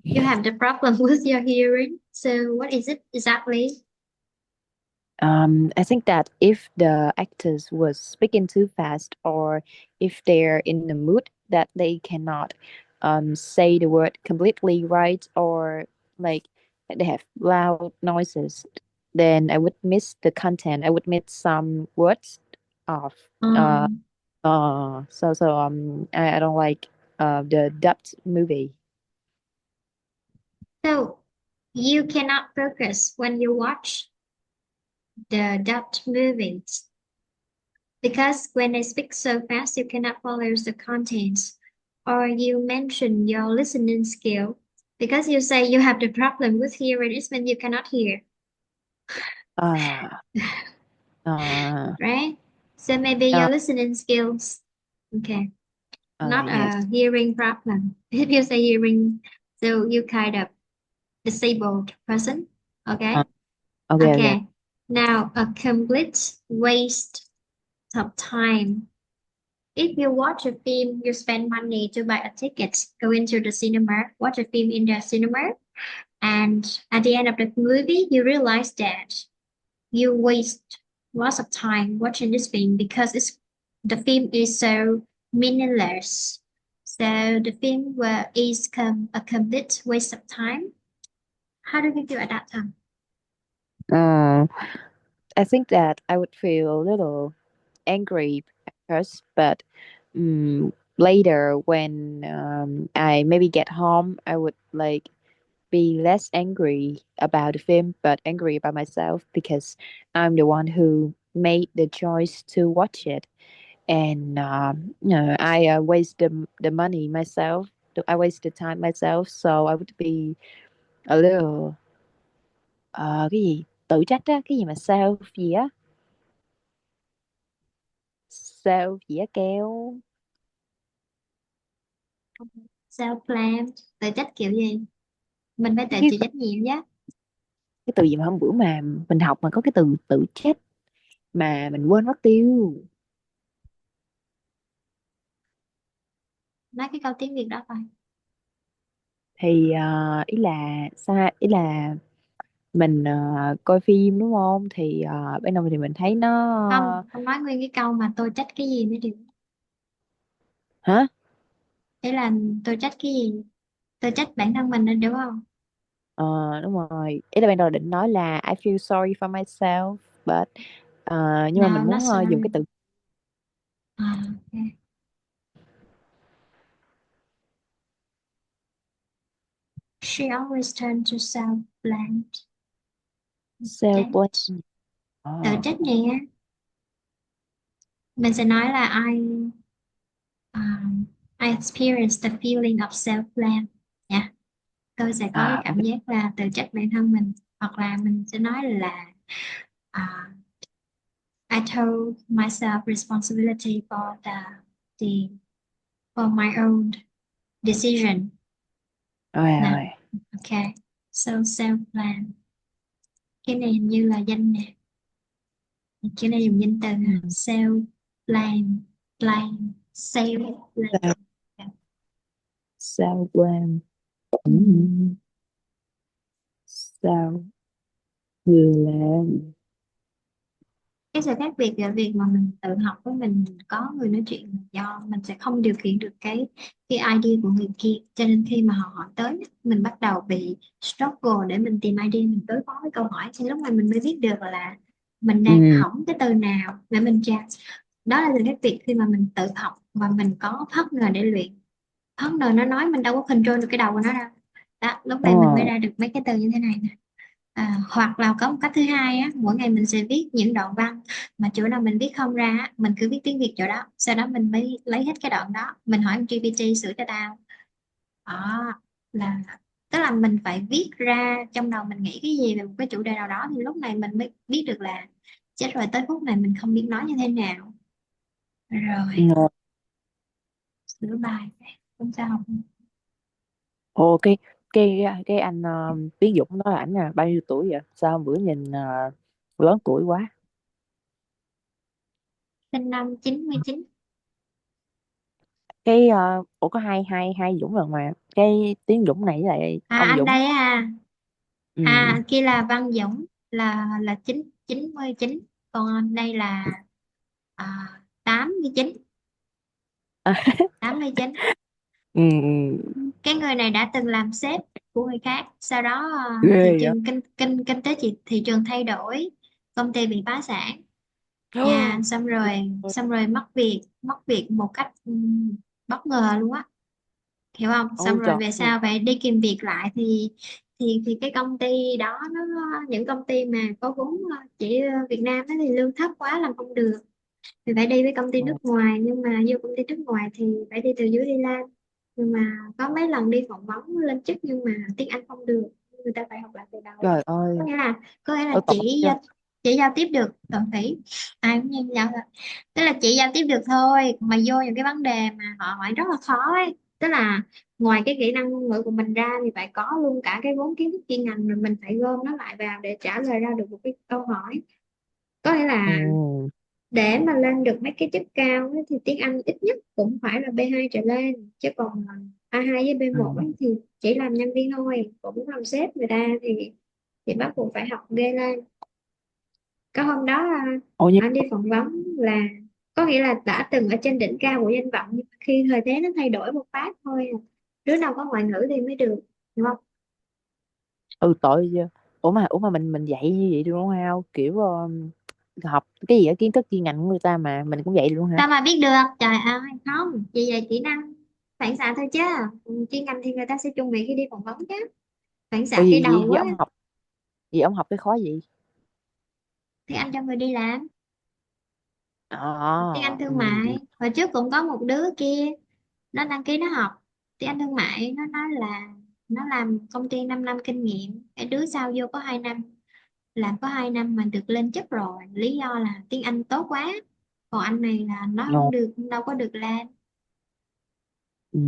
You have the problem with your hearing. So what is it exactly? I think that if the actors was speaking too fast, or if they're in a mood that they cannot say the word completely right, or like they have loud noises, then I would miss the content. I would miss some words of uh Um, I don't like the dubbed movie. so you cannot focus when you watch the dubbed movies. Because when I speak so fast, you cannot follow the contents. Or you mention your listening skill. Because you say you have the problem with hearing, it means you cannot hear, Uh, uh, right? So maybe uh, your listening skills, okay, not yes. a hearing problem. If you say hearing, so you kind of disabled person, Uh, okay? okay, okay. Okay. Now, a complete waste of time. If you watch a film, you spend money to buy a ticket, go into the cinema, watch a film in the cinema, and at the end of the movie, you realize that you waste lots of time watching this film because the film is so meaningless. So the film is a complete waste of time. How do you feel at that time? Uh, I think that I would feel a little angry at first, but later when I maybe get home, I would like be less angry about the film, but angry about myself because I'm the one who made the choice to watch it, and I waste the money myself. I waste the time myself, so I would be a little cái gì tự trách á, cái gì mà self gì á, self gì á keo. Self-planned, tự trách kiểu gì? Mình phải tự cái chịu trách nhiệm nhé. cái từ gì mà hôm bữa mà mình học mà có cái từ tự trách mà mình quên mất tiêu. Nói cái câu tiếng Việt đó coi. Thì ý là sao, ý là mình coi phim đúng không, thì ban đầu thì mình thấy nó Không, không nói nguyên cái câu mà tôi trách cái gì mới được. hả. Ý là tôi trách cái gì? Tôi trách bản thân mình đúng không? Ờ, đúng rồi, ý là ban đầu định nói là I feel sorry for myself, but nhưng mà mình No, not muốn dùng cái sorry. từ À, okay. She always turned to self-blame. self Trách. blame. Tự trách nè. Mình sẽ nói là I experience the feeling of self-blame. Dạ, tôi sẽ có cái À, cảm ok. giác là tự trách bản thân mình, hoặc là mình sẽ nói là à, I took myself responsibility for the for my own decision. Rồi Nè, rồi. ok. So self-blame. Cái này hình như là danh nè. Cái này dùng danh từ ha. Ừ. Self-blame. Blame. Self-blame. Sao sao quên. Ừ. Ừ. Sao làm. Cái sự khác biệt giữa việc mà mình tự học với mình có người nói chuyện là do mình sẽ không điều khiển được cái idea của người kia, cho nên khi mà họ hỏi tới mình bắt đầu bị struggle để mình tìm idea, mình đối phó với câu hỏi, thì lúc này mình mới biết được là mình đang Ừ. hỏng cái từ nào để mình tra. Đó là sự khác biệt khi mà mình tự học và mình có partner để luyện. Partner nó nói mình đâu có control được cái đầu của nó đâu. Đó, lúc Đúng này mình mới rồi. ra được mấy cái từ như thế này nè. Hoặc là có một cách thứ hai á, mỗi ngày mình sẽ viết những đoạn văn mà chỗ nào mình viết không ra á, mình cứ viết tiếng Việt chỗ đó, sau đó mình mới lấy hết cái đoạn đó, mình hỏi con GPT sửa cho tao. Đó là, tức là mình phải viết ra trong đầu mình nghĩ cái gì về một cái chủ đề nào đó, thì lúc này mình mới biết được là chết rồi, tới phút này mình không biết nói như thế nào. Rồi, Ừ. sửa bài, không sao không. Ồ, cái anh Tiến Dũng đó là ảnh là bao nhiêu tuổi vậy? Sao bữa nhìn lớn tuổi quá. Sinh năm 99. Ủa có hai hai hai Dũng lần mà cái Tiến Dũng này với lại ông Anh Dũng. đây Ừ. kia là Văn Dũng, là 99, còn anh đây là 89. À, 89. ừ, ừ. Cái người này đã từng làm sếp của người khác, sau đó thị Ghê vậy. trường kinh kinh kinh tế, thị trường thay đổi, công ty bị phá sản nha, xong rồi mất việc một cách bất ngờ luôn á, hiểu không? Xong Ôi rồi trời về ơi. sau phải đi tìm việc lại, thì cái công ty đó nó, những công ty mà có vốn chỉ Việt Nam á thì lương thấp quá làm không được, thì phải đi với công ty Ờ, nước ngoài, nhưng mà vô công ty nước ngoài thì phải đi từ dưới đi lên, nhưng mà có mấy lần đi phỏng vấn lên chức nhưng mà tiếng Anh không được, người ta phải học lại từ đầu. trời có ơi. nghĩa là có nghĩa là Ở tội chưa. chỉ giao tiếp được thuận thủy, ai cũng như nhau thôi, tức là chỉ giao tiếp được thôi, mà vô những cái vấn đề mà họ hỏi rất là khó ấy, tức là ngoài cái kỹ năng ngôn ngữ của mình ra thì phải có luôn cả cái vốn kiến thức chuyên ngành, rồi mình phải gom nó lại vào để trả lời ra được một cái câu hỏi. Có nghĩa là Ừ. để mà lên được mấy cái chức cao ấy, thì tiếng Anh ít nhất cũng phải là B2 trở lên, chứ còn A2 với Ừ. B1 ấy, thì chỉ làm nhân viên thôi, cũng muốn làm sếp người ta thì bắt buộc phải học ghê lên. Có hôm đó Ủa nhưng anh đi phỏng vấn là, có nghĩa là đã từng ở trên đỉnh cao của danh vọng, nhưng mà khi thời thế nó thay đổi một phát thôi đứa nào có ngoại ngữ thì mới được, đúng không? ừ tội chưa. Ủa mà mình dạy như vậy được không Hao, kiểu học cái gì ở kiến thức chuyên ngành của người ta mà mình cũng vậy luôn hả? Sao mà biết được, trời ơi, không, chị dạy kỹ năng phản xạ thôi chứ. Chuyên ngành thì người ta sẽ chuẩn bị khi đi phỏng vấn chứ, phản Ủa xạ cái gì gì đầu gì á. ông học cái khóa gì? Tiếng Anh cho người đi làm, tiếng Anh À, thương ừ. mại. Hồi trước cũng có một đứa kia, nó đăng ký nó học tiếng Anh thương mại, nó nói là nó làm công ty 5 năm kinh nghiệm, cái đứa sau vô có 2 năm, làm có 2 năm mà được lên chức rồi, lý do là tiếng Anh tốt quá, còn anh này là nó không Ngon. được, đâu có được lên. Ừ.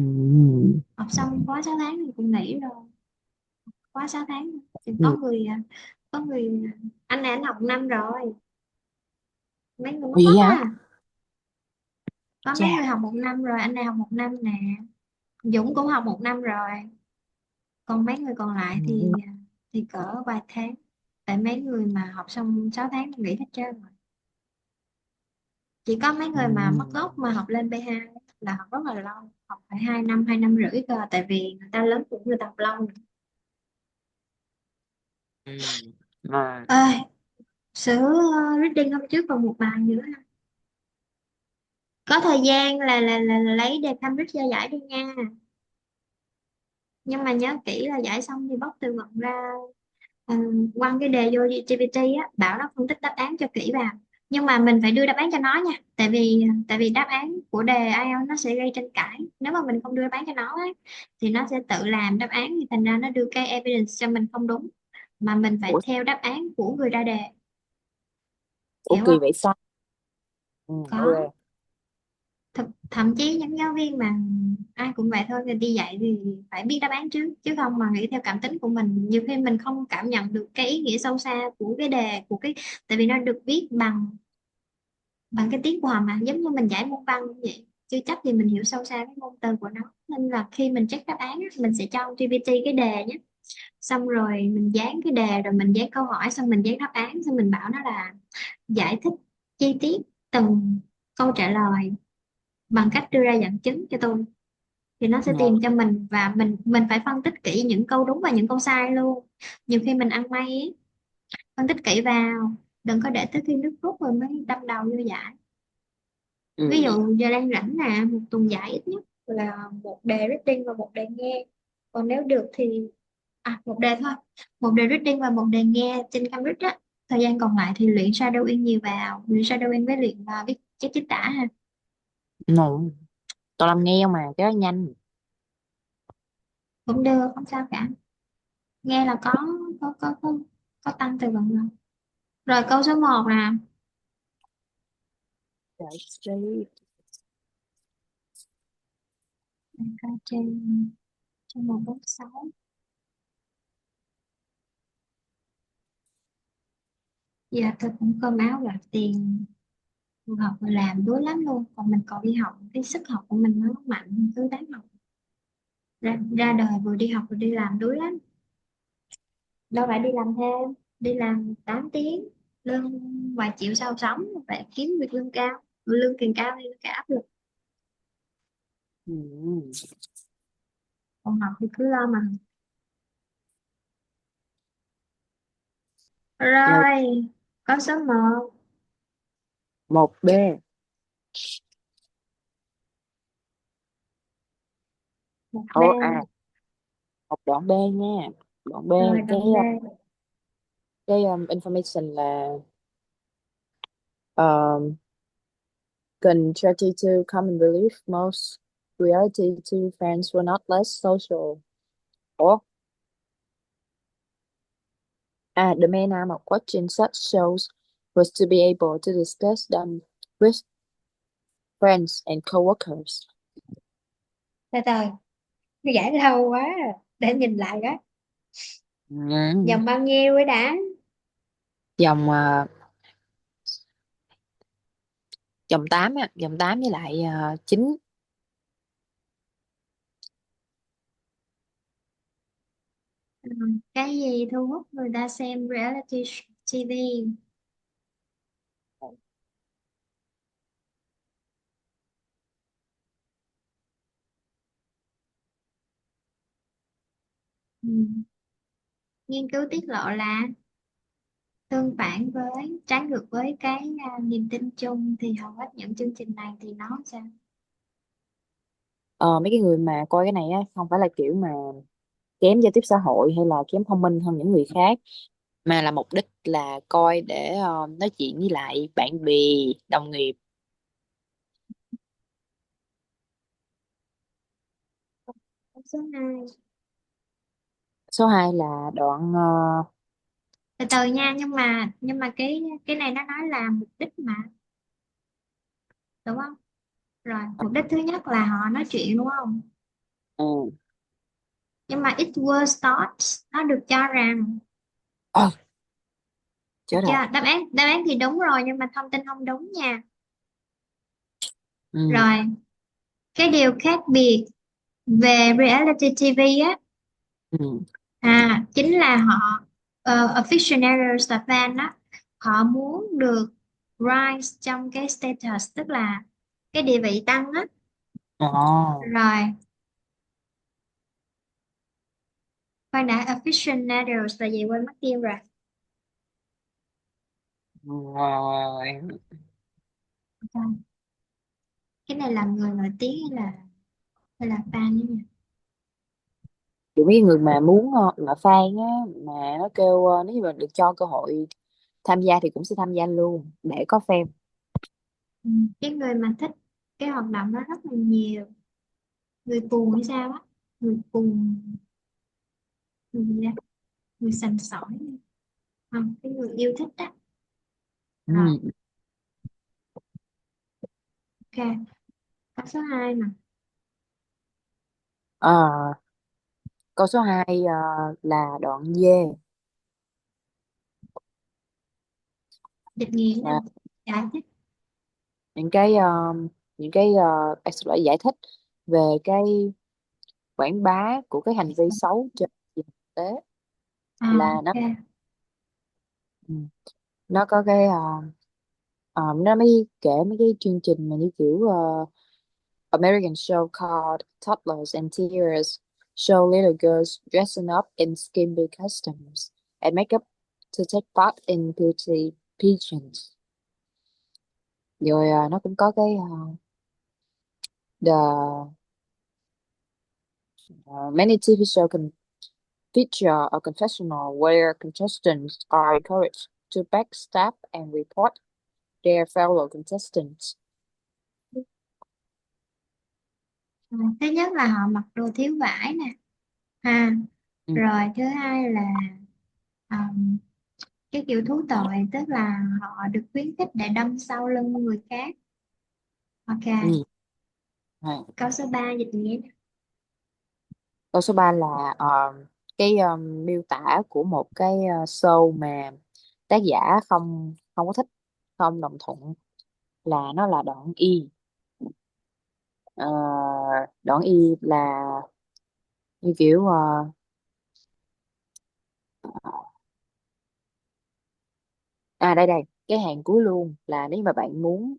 Học xong khóa 6 tháng thì cũng nghỉ rồi, khóa 6 tháng thì Ừ. có người anh này anh học 1 năm rồi, mấy người mất Gì hết hả? có mấy người Chà. học 1 năm rồi, anh này học 1 năm nè, Dũng cũng học 1 năm rồi, còn mấy người còn lại Ừ. thì cỡ vài tháng, tại mấy người mà học xong 6 tháng thì nghỉ hết trơn rồi, chỉ có mấy Ừ. người mà mất gốc mà học lên B2 là học rất là lâu, học phải 2 năm, 2 năm rưỡi cơ, tại vì người ta lớn tuổi, người ta học lâu. Ừ. À. Ơi, sửa reading hôm trước còn một bài nữa ha. Có thời gian là lấy đề Cambridge ra giải đi nha, nhưng mà nhớ kỹ là giải xong thì bóc từ vựng ra, quăng cái đề vô GPT á, bảo nó phân tích đáp án cho kỹ vào. Nhưng mà mình phải đưa đáp án cho nó nha, tại vì đáp án của đề IELTS nó sẽ gây tranh cãi nếu mà mình không đưa đáp án cho nó ấy, thì nó sẽ tự làm đáp án, thì thành ra nó đưa cái evidence cho mình không đúng, mà mình phải Ủa, theo đáp án của người ra đề, ủa hiểu kỳ không? vậy sao? Ừ, Có, ok. thậm chí những giáo viên mà ai cũng vậy thôi, thì đi dạy thì phải biết đáp án trước, chứ không mà nghĩ theo cảm tính của mình, nhiều khi mình không cảm nhận được cái ý nghĩa sâu xa của cái đề, của cái, tại vì nó được viết bằng bằng cái tiếng của họ mà, giống như mình giải môn văn như vậy, chưa chắc gì mình hiểu sâu xa cái ngôn từ của nó, nên là khi mình check đáp án á, mình sẽ cho GPT cái đề nhé, xong rồi mình dán cái đề, rồi mình dán câu hỏi, xong mình dán đáp án, xong mình bảo nó là giải thích chi tiết từng câu trả lời bằng cách đưa ra dẫn chứng cho tôi, thì nó sẽ Ừ. tìm cho mình, và mình phải phân tích kỹ những câu đúng và những câu sai luôn, nhiều khi mình ăn may ấy. Phân tích kỹ vào, đừng có để tới khi nước rút rồi mới đâm đầu vô giải. Ví Ừ. dụ giờ đang rảnh nè, một tuần giải ít nhất là một đề reading và một đề nghe, còn nếu được thì một đề thôi, một đề reading và một đề nghe trên Cambridge á, thời gian còn lại thì luyện shadowing nhiều vào, luyện shadowing với luyện viết chép chính tả ha. No. Tao làm nghe mà cái đó nhanh. Cũng được, không sao cả, nghe là có tăng từ vựng rồi. Rồi câu số một nè, Giải trí. đang coi trên trên 146. Giờ tôi cũng cơm áo gạo tiền, vừa học vừa làm đuối lắm luôn, còn mình còn đi học, cái sức học của mình nó mạnh hơn cứ đáng học, ra đời vừa đi học vừa đi làm đuối lắm, đâu phải đi làm thêm, đi làm 8 tiếng, lương vài triệu sao sống, phải kiếm việc lương cao, lương càng cao thì càng áp lực, Ừ. còn học thì cứ lo mà. Rồi, Rồi câu số một, một b. một b. Ồ, một đoạn B nha. Đoạn B. Rồi cái đồng B. cái information là um, contrary to common belief, most reality to friends were not less social. Ủa? The main aim of watching such shows was to be able to discuss them with friends and coworkers. Từ từ, nó giải lâu quá để nhìn lại đó, Ừ. dòng bao nhiêu ấy đã. Dòng dòng 8 á, dòng 8 với lại 9. Ừ, cái gì thu hút người ta xem reality TV? Ừ. Nghiên cứu tiết lộ là tương phản với, trái ngược với cái niềm tin chung, thì hầu hết những chương trình này thì nó sao? Ờ, mấy cái người mà coi cái này á không phải là kiểu mà kém giao tiếp xã hội hay là kém thông minh hơn những người khác, mà là mục đích là coi để nói chuyện với lại bạn bè, đồng nghiệp. Câu số 2, Số 2 là đoạn từ từ nha, nhưng mà cái này nó nói là mục đích mà, đúng không? Rồi mục đích thứ nhất là họ nói chuyện đúng không, ừ. nhưng mà it was thought, nó được cho rằng, Ờ, được chết chưa, rồi. đáp án thì đúng rồi, nhưng mà thông tin không đúng nha. Ừ. Rồi cái điều khác biệt về reality TV á, Ừ. chính là họ, aficionados là fan á, họ muốn được rise trong cái status, tức là cái địa vị tăng á. Ồ. Rồi khoan đã, aficionados là gì quên mất tiêu rồi. Rồi. Rồi, cái này là người nổi tiếng hay là fan ấy nhỉ? Kiểu mấy người mà muốn là fan á, mà nó kêu nếu như mà được cho cơ hội tham gia thì cũng sẽ tham gia luôn để có fan. Ừ. Cái người mà thích cái hoạt động đó rất là nhiều, người cuồng hay sao á, người cuồng, người gì đó, người sành sỏi, không, cái người yêu thích đó. Rồi, Ừ. ok, câu số 2 mà. Ờ, câu số 2 là đoạn D. Dịch nghĩa Là là giải thích. những cái xin lỗi, giải thích về cái quảng bá của cái hành vi xấu trên thực tế. Là Ok. ừ, nó có cái nó mới kể mấy cái chương trình mà như kiểu American show called Toddlers and Tears, show little girls dressing up in skimpy costumes and makeup to take part in beauty pageants. Rồi nó cũng có cái the many TV show can feature a confessional where contestants are encouraged to backstab and report their fellow contestants. Thứ nhất là họ mặc đồ thiếu vải nè, ha. Ừ. Rồi thứ hai là um, cái kiểu thú tội, tức là họ được khuyến khích để đâm sau lưng người khác. Ok. Ừ. Rồi. Câu số 3 dịch nghĩa. Câu số 3 là cái miêu tả của một cái show mà tác giả không không có thích, không đồng thuận, là nó là đoạn Y. Ờ, đoạn Y là như kiểu đây đây, cái hàng cuối luôn là nếu mà bạn muốn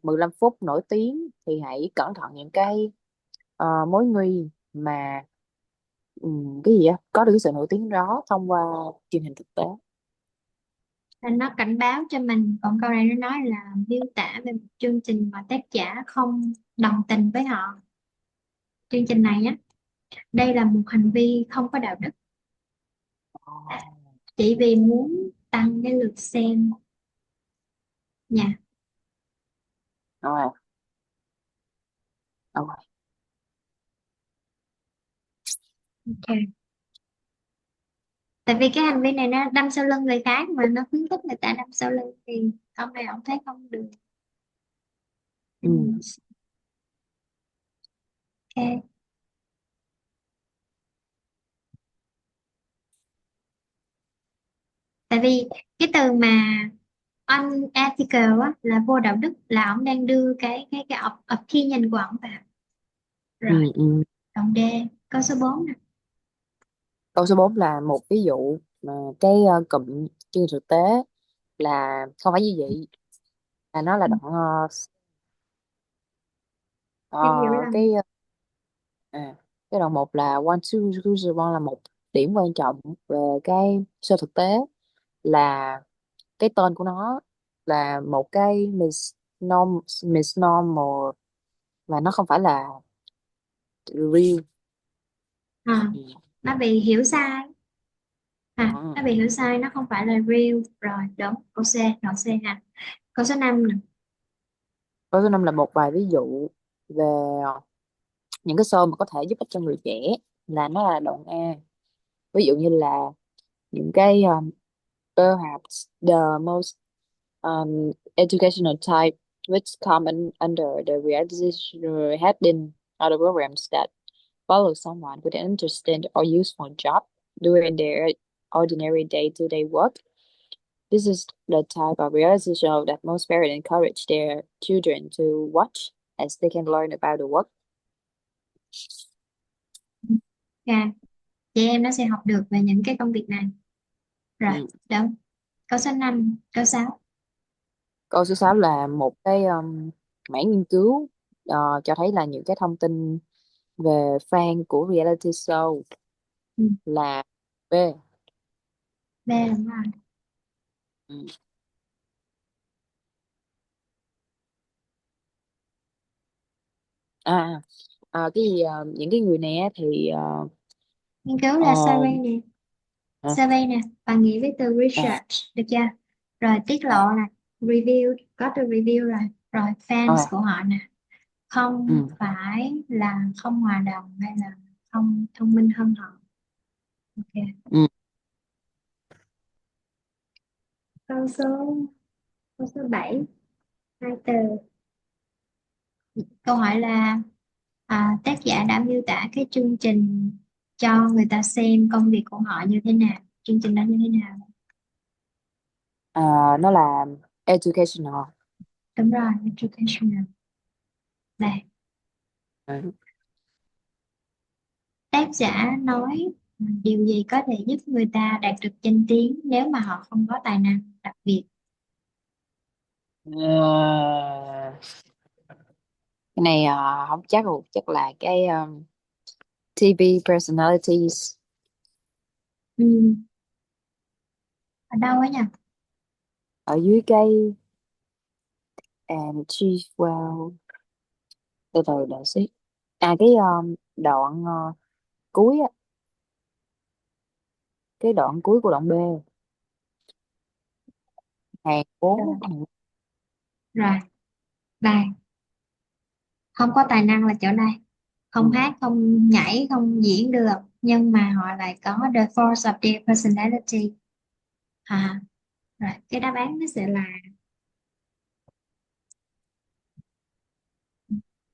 15 phút nổi tiếng thì hãy cẩn thận những cái mối nguy mà cái gì á, có được cái sự nổi tiếng đó thông qua truyền hình thực tế. Là nó cảnh báo cho mình, còn câu này nó nói là miêu tả về một chương trình mà tác giả không đồng tình với họ. Chương trình này á, đây là một hành vi không có đạo đức, Ờ, chỉ vì muốn tăng cái lượt xem nha. rồi, rồi. Ok. Tại vì cái hành vi này nó đâm sau lưng người khác, mà nó khuyến khích người ta đâm sau lưng, thì ông này ông thấy không được. Ừ. Ok. Tại vì cái từ mà unethical á là vô đạo đức, là ông đang đưa cái opinion của ông vào. Ừ. Rồi, Ừ. đoạn D, câu số 4 nè. Câu số 4 là một ví dụ mà cái cụm chương trình thực tế là không phải như vậy, là nó là Ừ, đoạn ờ, ví dụ là cái à, cái đoạn một là one two crucial one, là một điểm quan trọng về cái sơ thực tế, là cái tên của nó là một cái misnomer, và nó không phải là real. à, Ừ. nó bị hiểu sai, Đó. nó bị hiểu sai, nó không phải là real. Rồi, đúng, câu C, đoạn C ha. Câu số 5 nè. Câu số 5 là một vài ví dụ về những cái show mà có thể giúp ích cho người trẻ, là nó là đoạn A. Ví dụ như là những cái perhaps the most educational type, which come under the reality heading, are the programs that follow someone with an interesting or useful job during their ordinary day-to-day work. This is the type of reality show that most parents encourage their children to watch, as they can learn about the work. Ok, chị em nó sẽ học được về những cái công việc này. Rồi, Ừ. đúng. Câu số 5, câu 6. Câu số 6 là một cái mảng nghiên cứu cho thấy là những cái thông tin về fan của reality show Ừ, là B. B đúng rồi. Ừ. À, cái gì những cái người này á thì Nghiên cứu ờ, là survey nè. Hả? Survey nè, bạn nghĩ với từ À, research, được chưa? Rồi tiết à, lộ nè, review, có từ review rồi. Rồi fans à, của họ nè, không ừ, phải là không hòa đồng hay là không thông minh hơn họ. Ok. ừ. Câu số câu số 7, hai từ. Câu hỏi là tác giả đã miêu tả cái chương trình cho người ta xem công việc của họ như thế nào. Chương trình đó như thế nào? À, nó là educational. Đúng rồi, educational. Đây, Ừ. tác giả nói điều gì có thể giúp người ta đạt được danh tiếng nếu mà họ không có tài năng đặc biệt. Ờ, cái này không chắc rồi, chắc là cái TV personalities. Ừ, ở đâu ấy nhỉ? Ở dưới cái and achieve well, từ từ đợi xí. Cái đoạn cuối á, cái đoạn cuối của đoạn B, hàng Rồi, bốn hàng. rồi, đây, không có tài năng là chỗ đây. Không Ừ. hát, không nhảy, không diễn được, nhưng mà họ lại có the force of their personality. À, rồi, cái đáp án nó sẽ là,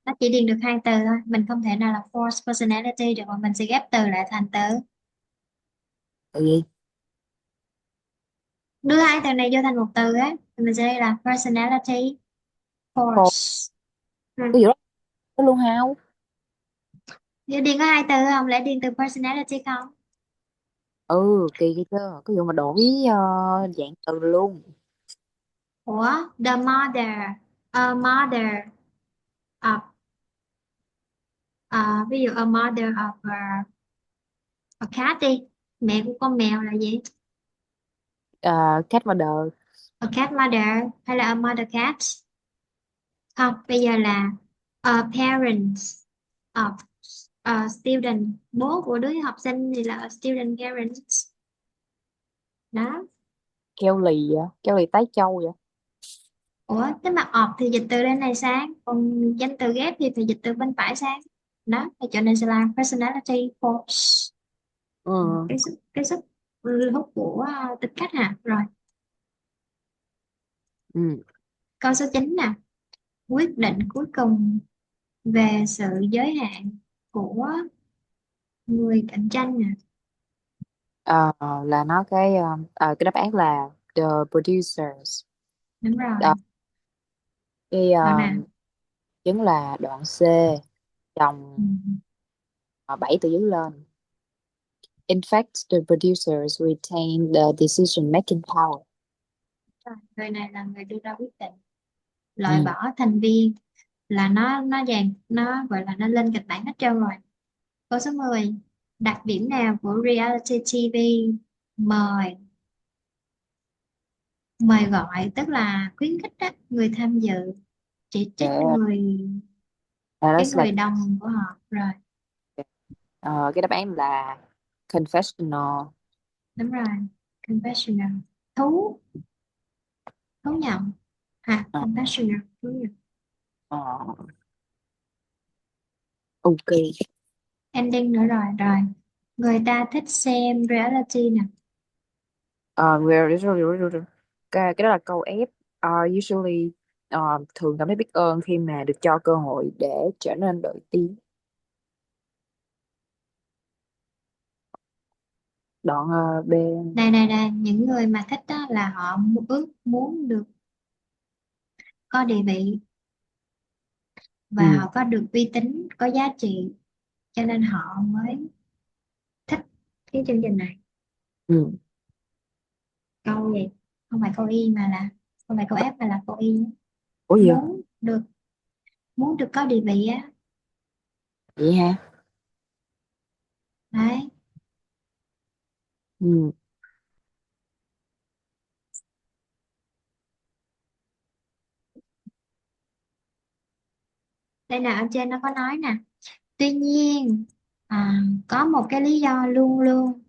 nó chỉ điền được hai từ thôi, mình không thể nào là force personality được mà mình sẽ ghép từ lại thành từ, Từ gì? đưa hai từ này vô thành một từ á thì mình sẽ đây là personality Cô force. Ừ. cái gì đó nó luôn hao. Nếu điền có hai từ không lẽ điền từ personality không? Ừ, kỳ cái chứ cái vụ mà đổi dạng từ luôn. Ủa, the mother, a mother of, ví dụ a mother of a cat đi, mẹ của con mèo là gì? Cat mother. A cat mother hay là a mother cat? Không, bây giờ là a parents of a student, bố của đứa học sinh thì là a student parents. Đó. Keo lì vậy, keo lì tái châu vậy. Ủa, cái mặt ọp thì dịch từ bên này sang, còn danh từ ghép thì phải dịch từ bên phải sang. Đó, thì cho nên sẽ là personality force. Ừ. Cái sức hút của tính cách hả? Rồi, Ừ. câu số 9 nè, quyết định cuối cùng về sự giới hạn của người cạnh tranh nè. Ờ, là nó cái đáp án là the producers. Đúng rồi. Đó, cái Đoạn nào? chính là đoạn C, Ừ. dòng 7 từ dưới lên. In fact, the producers retain the decision making power. Rồi, người này là người đưa ra quyết định, loại Ừ. bỏ thành viên là nó dàn, nó gọi là nó lên kịch bản hết trơn rồi. Câu số 10, đặc điểm nào của reality TV? Mời, mời gọi tức là khuyến khích đó, người tham dự, chỉ trích Yeah. người, Đó cái là người đồng của họ. Rồi, cái đáp án là confessional. đúng rồi, confessional, thú, thú nhận, Ờ, confessional, thú nhận. ờ, ok. Ending nữa rồi. Rồi, người ta thích xem reality nè. Cái đó là câu ép. Usually thường cảm thấy biết ơn khi mà được cho cơ hội để trở nên nổi tiếng. Đoạn B. Đây đây đây, những người mà thích đó là họ ước muốn được có địa vị và Ừ. họ có được uy tín, có giá trị, cho nên họ mới thích cái chương trình này. Ừ. Câu gì? Không phải câu y mà là, không phải câu F mà là câu y nhé. Ủa gì vậy? Muốn được, muốn được có địa vị á. Vậy hả? Đấy, Ừ. đây là ở trên nó có nói nè. Tuy nhiên có một cái lý do luôn luôn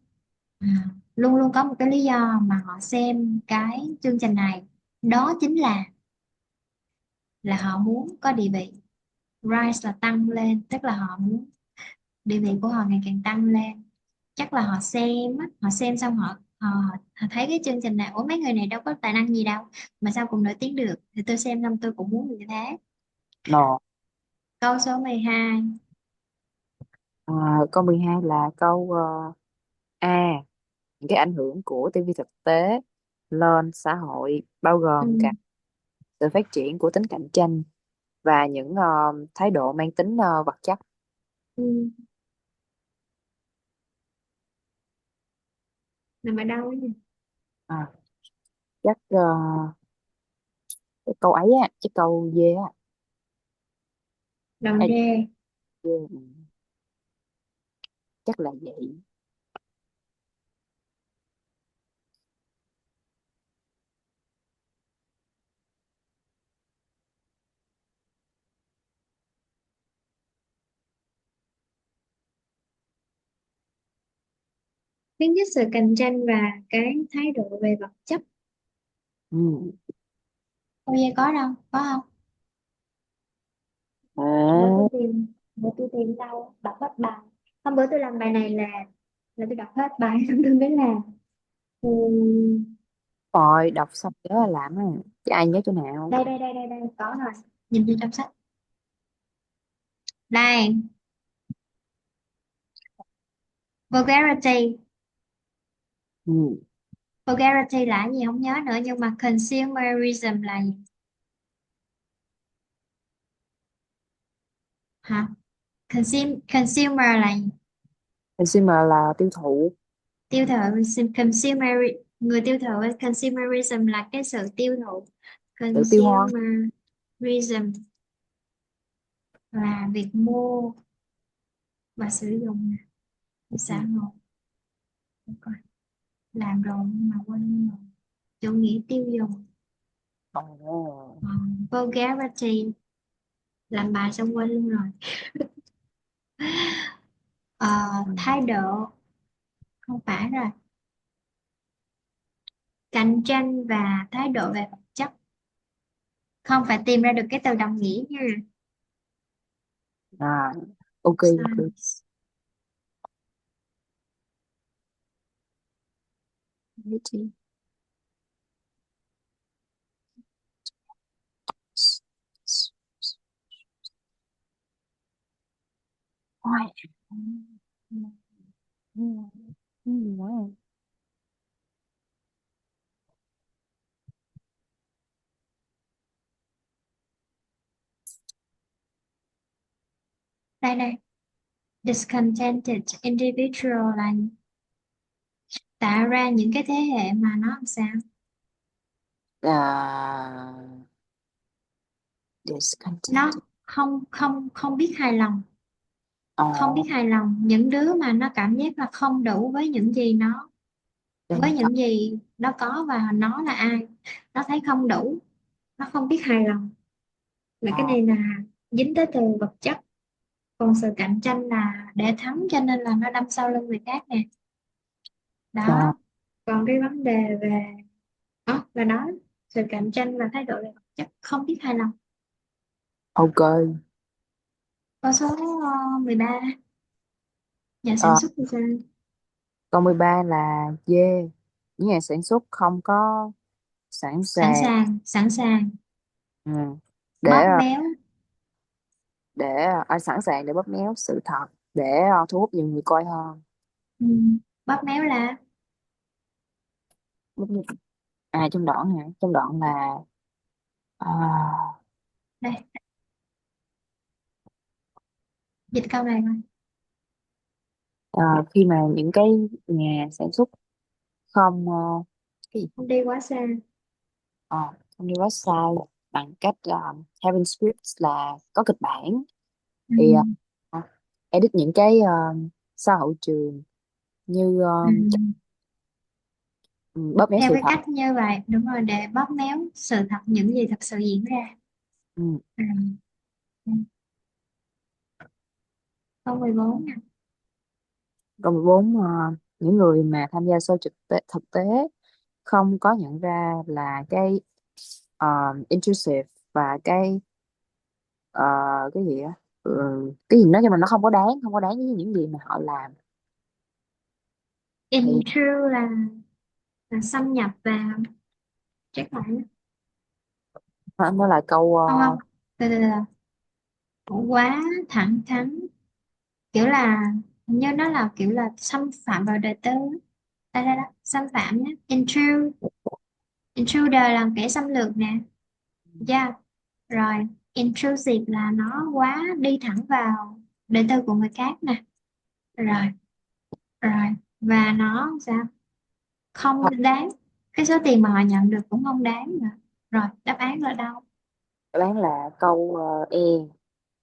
à, luôn luôn có một cái lý do mà họ xem cái chương trình này, đó chính là họ muốn có địa vị, rise là tăng lên, tức là họ muốn địa vị của họ ngày càng tăng lên. Chắc là họ xem á, họ xem xong họ thấy cái chương trình này, ủa mấy người này đâu có tài năng gì đâu mà sao cũng nổi tiếng được, thì tôi xem xong tôi cũng muốn như thế. No. Câu số 12. À, câu 12 là câu A. Những cái ảnh hưởng của TV thực tế lên xã hội bao Ừ, gồm cả sự phát triển của tính cạnh tranh và những thái độ mang tính vật chất. ừ. Nằm ở đâu ấy nhỉ? À, chắc cái câu ấy á, cái câu D á. Đầu Ê, D. D, chắc là vậy. Thứ nhất sự cạnh tranh và cái thái độ về vật chất. Ừ. Câu D có đâu, có không? Bữa tôi À, tìm bữa tôi tìm đâu đọc hết bài. Hôm bữa tôi làm bài này là tôi đọc hết bài xong tôi mới làm. Ừ, rồi đọc xong nhớ là làm á, chứ ai nhớ chỗ nào. đây có rồi, nhìn vô trong sách đây. Vulgarity. Ừ. Vulgarity là cái gì không nhớ nữa, nhưng mà consumerism là gì? Hả? Consumer là gì? Consumer là tiêu thụ. Tiêu thụ. Consumer, người tiêu thụ. Consumerism là cái sự tiêu thụ. Tự tiêu hoa. Consumerism là việc mua và sử dụng Ừ. xã hội. Để coi. Làm rồi nhưng mà quên luôn rồi. Chủ nghĩa tiêu dùng. Ồ. Ờ, vulgarity làm bài xong quên luôn rồi. Ờ, Ừ. thái độ không phải rồi. Cạnh tranh và thái độ về vật chất, không phải tìm ra được cái từ đồng nghĩa nha. À, ok ok. Science. Ôi. Ừ. Ừ. Đây discontented individual là tạo ra những cái thế hệ mà nó làm sao, À, discontented. nó không không không biết hài lòng. Ờ, Không biết hài lòng, những đứa mà nó cảm giác là không đủ với những gì đang với có. những gì nó có, và nó là ai, nó thấy không đủ, nó không biết hài lòng. Là cái Ờ, này là dính tới từ vật chất. Còn sự cạnh tranh là để thắng cho nên là nó đâm sau lưng người khác nè. ờ, Đó. Còn cái vấn đề về đó là đó, sự cạnh tranh và thái độ về vật chất, không biết hài lòng. ok. Con số 13, nhà sản Ờ, xuất thì sao? câu 13 là D. Những nhà sản xuất không có sẵn Sẵn sàng. sàng, sẵn sàng Ừ. Để bóp méo. để sẵn sàng để bóp méo sự thật để thu hút nhiều người coi hơn. Ừ. Bóp méo là Bóp méo. À, trong đoạn hả, trong đoạn là à, đây, dịch câu này coi. à, khi mà những cái nhà sản xuất không cái gì. Không đi quá xa. Ờ, không đi quá sai bằng cách having scripts là có kịch bản Ừ. thì edit những cái xã hội trường như Ừ. bóp méo Theo sự cái thật. cách như vậy đúng rồi, để bóp méo sự thật, những gì thật sự diễn ra. Ừ. Ừ. Ừ. Câu 14 nè. Câu 14 những người mà tham gia show thực tế không có nhận ra là cái intrusive và ờ, cái gì á, cái gì nói cho mình nó không có đáng với những gì mà họ làm. Thì Intrude là xâm nhập vào, chắc lại nó là câu không không, từ từ từ. Quá thẳng thắn, kiểu là hình như nó là kiểu là xâm phạm vào đời tư. Đây đây đó, xâm phạm nhé, intrude, intruder là kẻ xâm lược nè. Yeah. Rồi, intrusive là nó quá đi thẳng vào đời tư của người khác nè. Rồi, rồi, và nó sao, đáp không đáng, cái số tiền mà họ nhận được cũng không đáng nữa. Rồi, đáp án là đâu? án là câu E,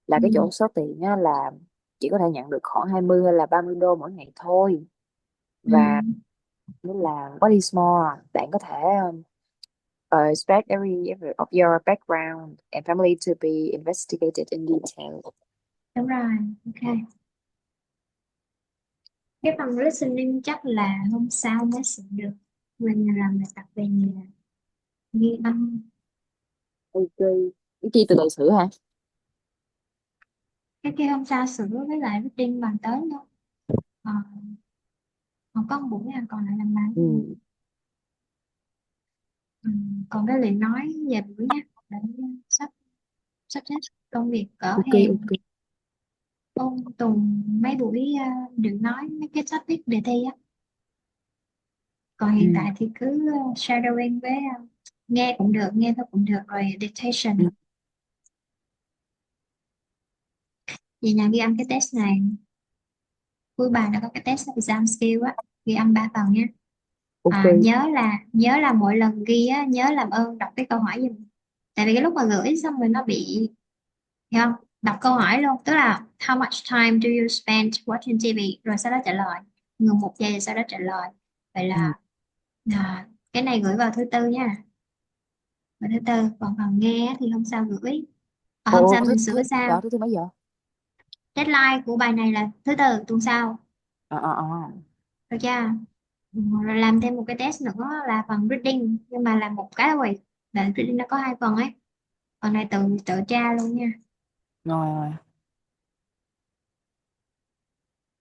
là Ừ. cái chỗ số tiền á, là chỉ có thể nhận được khoảng 20 hay là 30 đô mỗi ngày thôi. Ừ. Và nó là what is more, bạn có thể expect every of your background and family to be investigated in detail. Đúng rồi, ok. Cái phần listening chắc là hôm sau mới sửa được. Về nhà làm bài tập về nhà ghi âm. Ok, cái chi từ từ sửa hả? Cái kia hôm sau sửa với lại reading bằng tới luôn. Ờ, còn có một buổi là còn lại làm bài. Ừ. Ừ. Còn cái liền nói về buổi nha, để sắp sắp xếp công việc cỡ Ok, hè. ok. Ôn Tùng mấy buổi đừng nói mấy cái topic đề thi á. Còn hiện Ừ. tại thì cứ shadowing với nghe cũng được, nghe thôi cũng được, rồi Ừ. dictation. Về nhà ghi âm cái test này, cuối bài nó có cái test exam skill á, ghi âm 3 phần nhé. Ok. Nhớ là mỗi lần ghi á, nhớ làm ơn đọc cái câu hỏi giùm. Tại vì cái lúc mà gửi xong rồi nó bị, hiểu không? Đọc câu hỏi luôn, tức là how much time do you spend watching TV, rồi sau đó trả lời, ngừng 1 giây rồi sau đó trả lời. Vậy Ừ. cái này gửi vào thứ tư nha, vào thứ tư. Còn phần nghe á thì hôm sau gửi. Hôm Ồ, sau thứ mình thứ sửa giờ sao. thứ thứ mấy giờ? Deadline của bài này là thứ tư tuần sau, Ờ. được chưa? Rồi làm thêm một cái test nữa là phần reading, nhưng mà làm một cái rồi. Là reading nó có 2 phần ấy. Phần này tự tự tra luôn nha. Rồi rồi.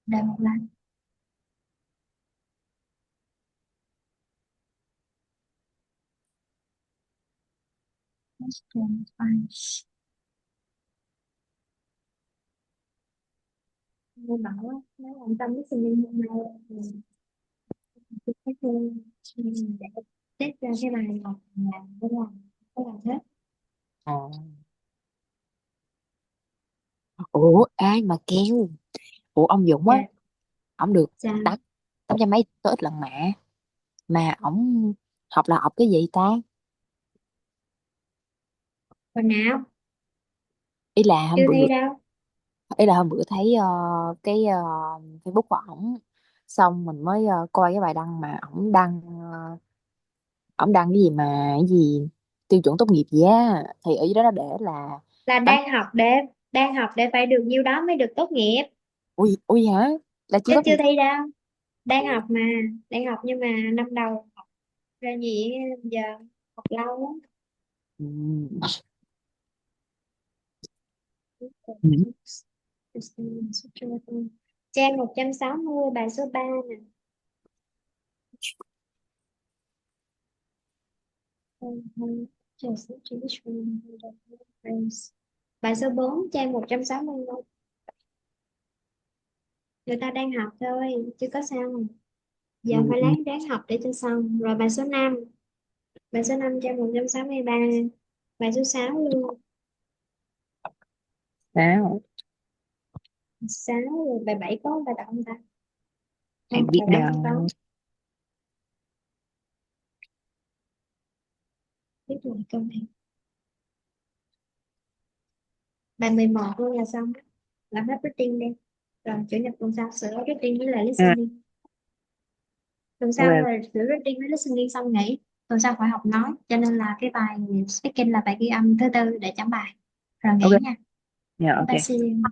Đợi một lần. Question five. Tôi bảo á, nếu làm tâm listening hôm nay thì tôi thấy để test ra cái bài học làm cái làm hết. Ờ. Ủa ai mà kêu, ủa ông Dũng á, Dạ. ông được Sao? tám tám trăm mấy tới ít lần mà ổng học là học cái gì ta? Phần nào? ý là hôm Chưa bữa thi đâu. ý là hôm bữa thấy cái Facebook của ổng, xong mình mới coi cái bài đăng mà ổng đăng cái gì mà cái gì tiêu chuẩn tốt nghiệp gì á, thì ở dưới đó nó để là Là tám. đang học để phải được nhiêu đó mới được tốt nghiệp. Ui ui hả, là chưa Chứ tốt chưa nghiệp? thi đâu. Đang học mà. Đang học nhưng mà năm đầu học ra gì, giờ học lâu lắm. Ừ. Ừ. Trang 160 bài số 3 nè. Bài số 4 trang 161. Người ta đang học thôi, chưa có xong. Giờ Ừ. phải Ừ. ráng ráng học để cho xong. Rồi bài số 5. Bài số 5 trang 163. Bài số 6 luôn. Sao 6 rồi bài 7 có bài tập không ta? em Không, biết bài 7 không có. đâu. Tiếp tục câu này. Bài 11 luôn là xong. Làm hết reading đi. Rồi chủ nhật tuần sau sửa reading với lại À, listening. Tuần sau ok. là sửa reading với listening xong nghỉ. Tuần sau phải học nói, cho nên là cái bài speaking là bài ghi âm thứ tư để chấm bài. Rồi Ok. nghỉ nha. Dạ Bye ok. bye, see you.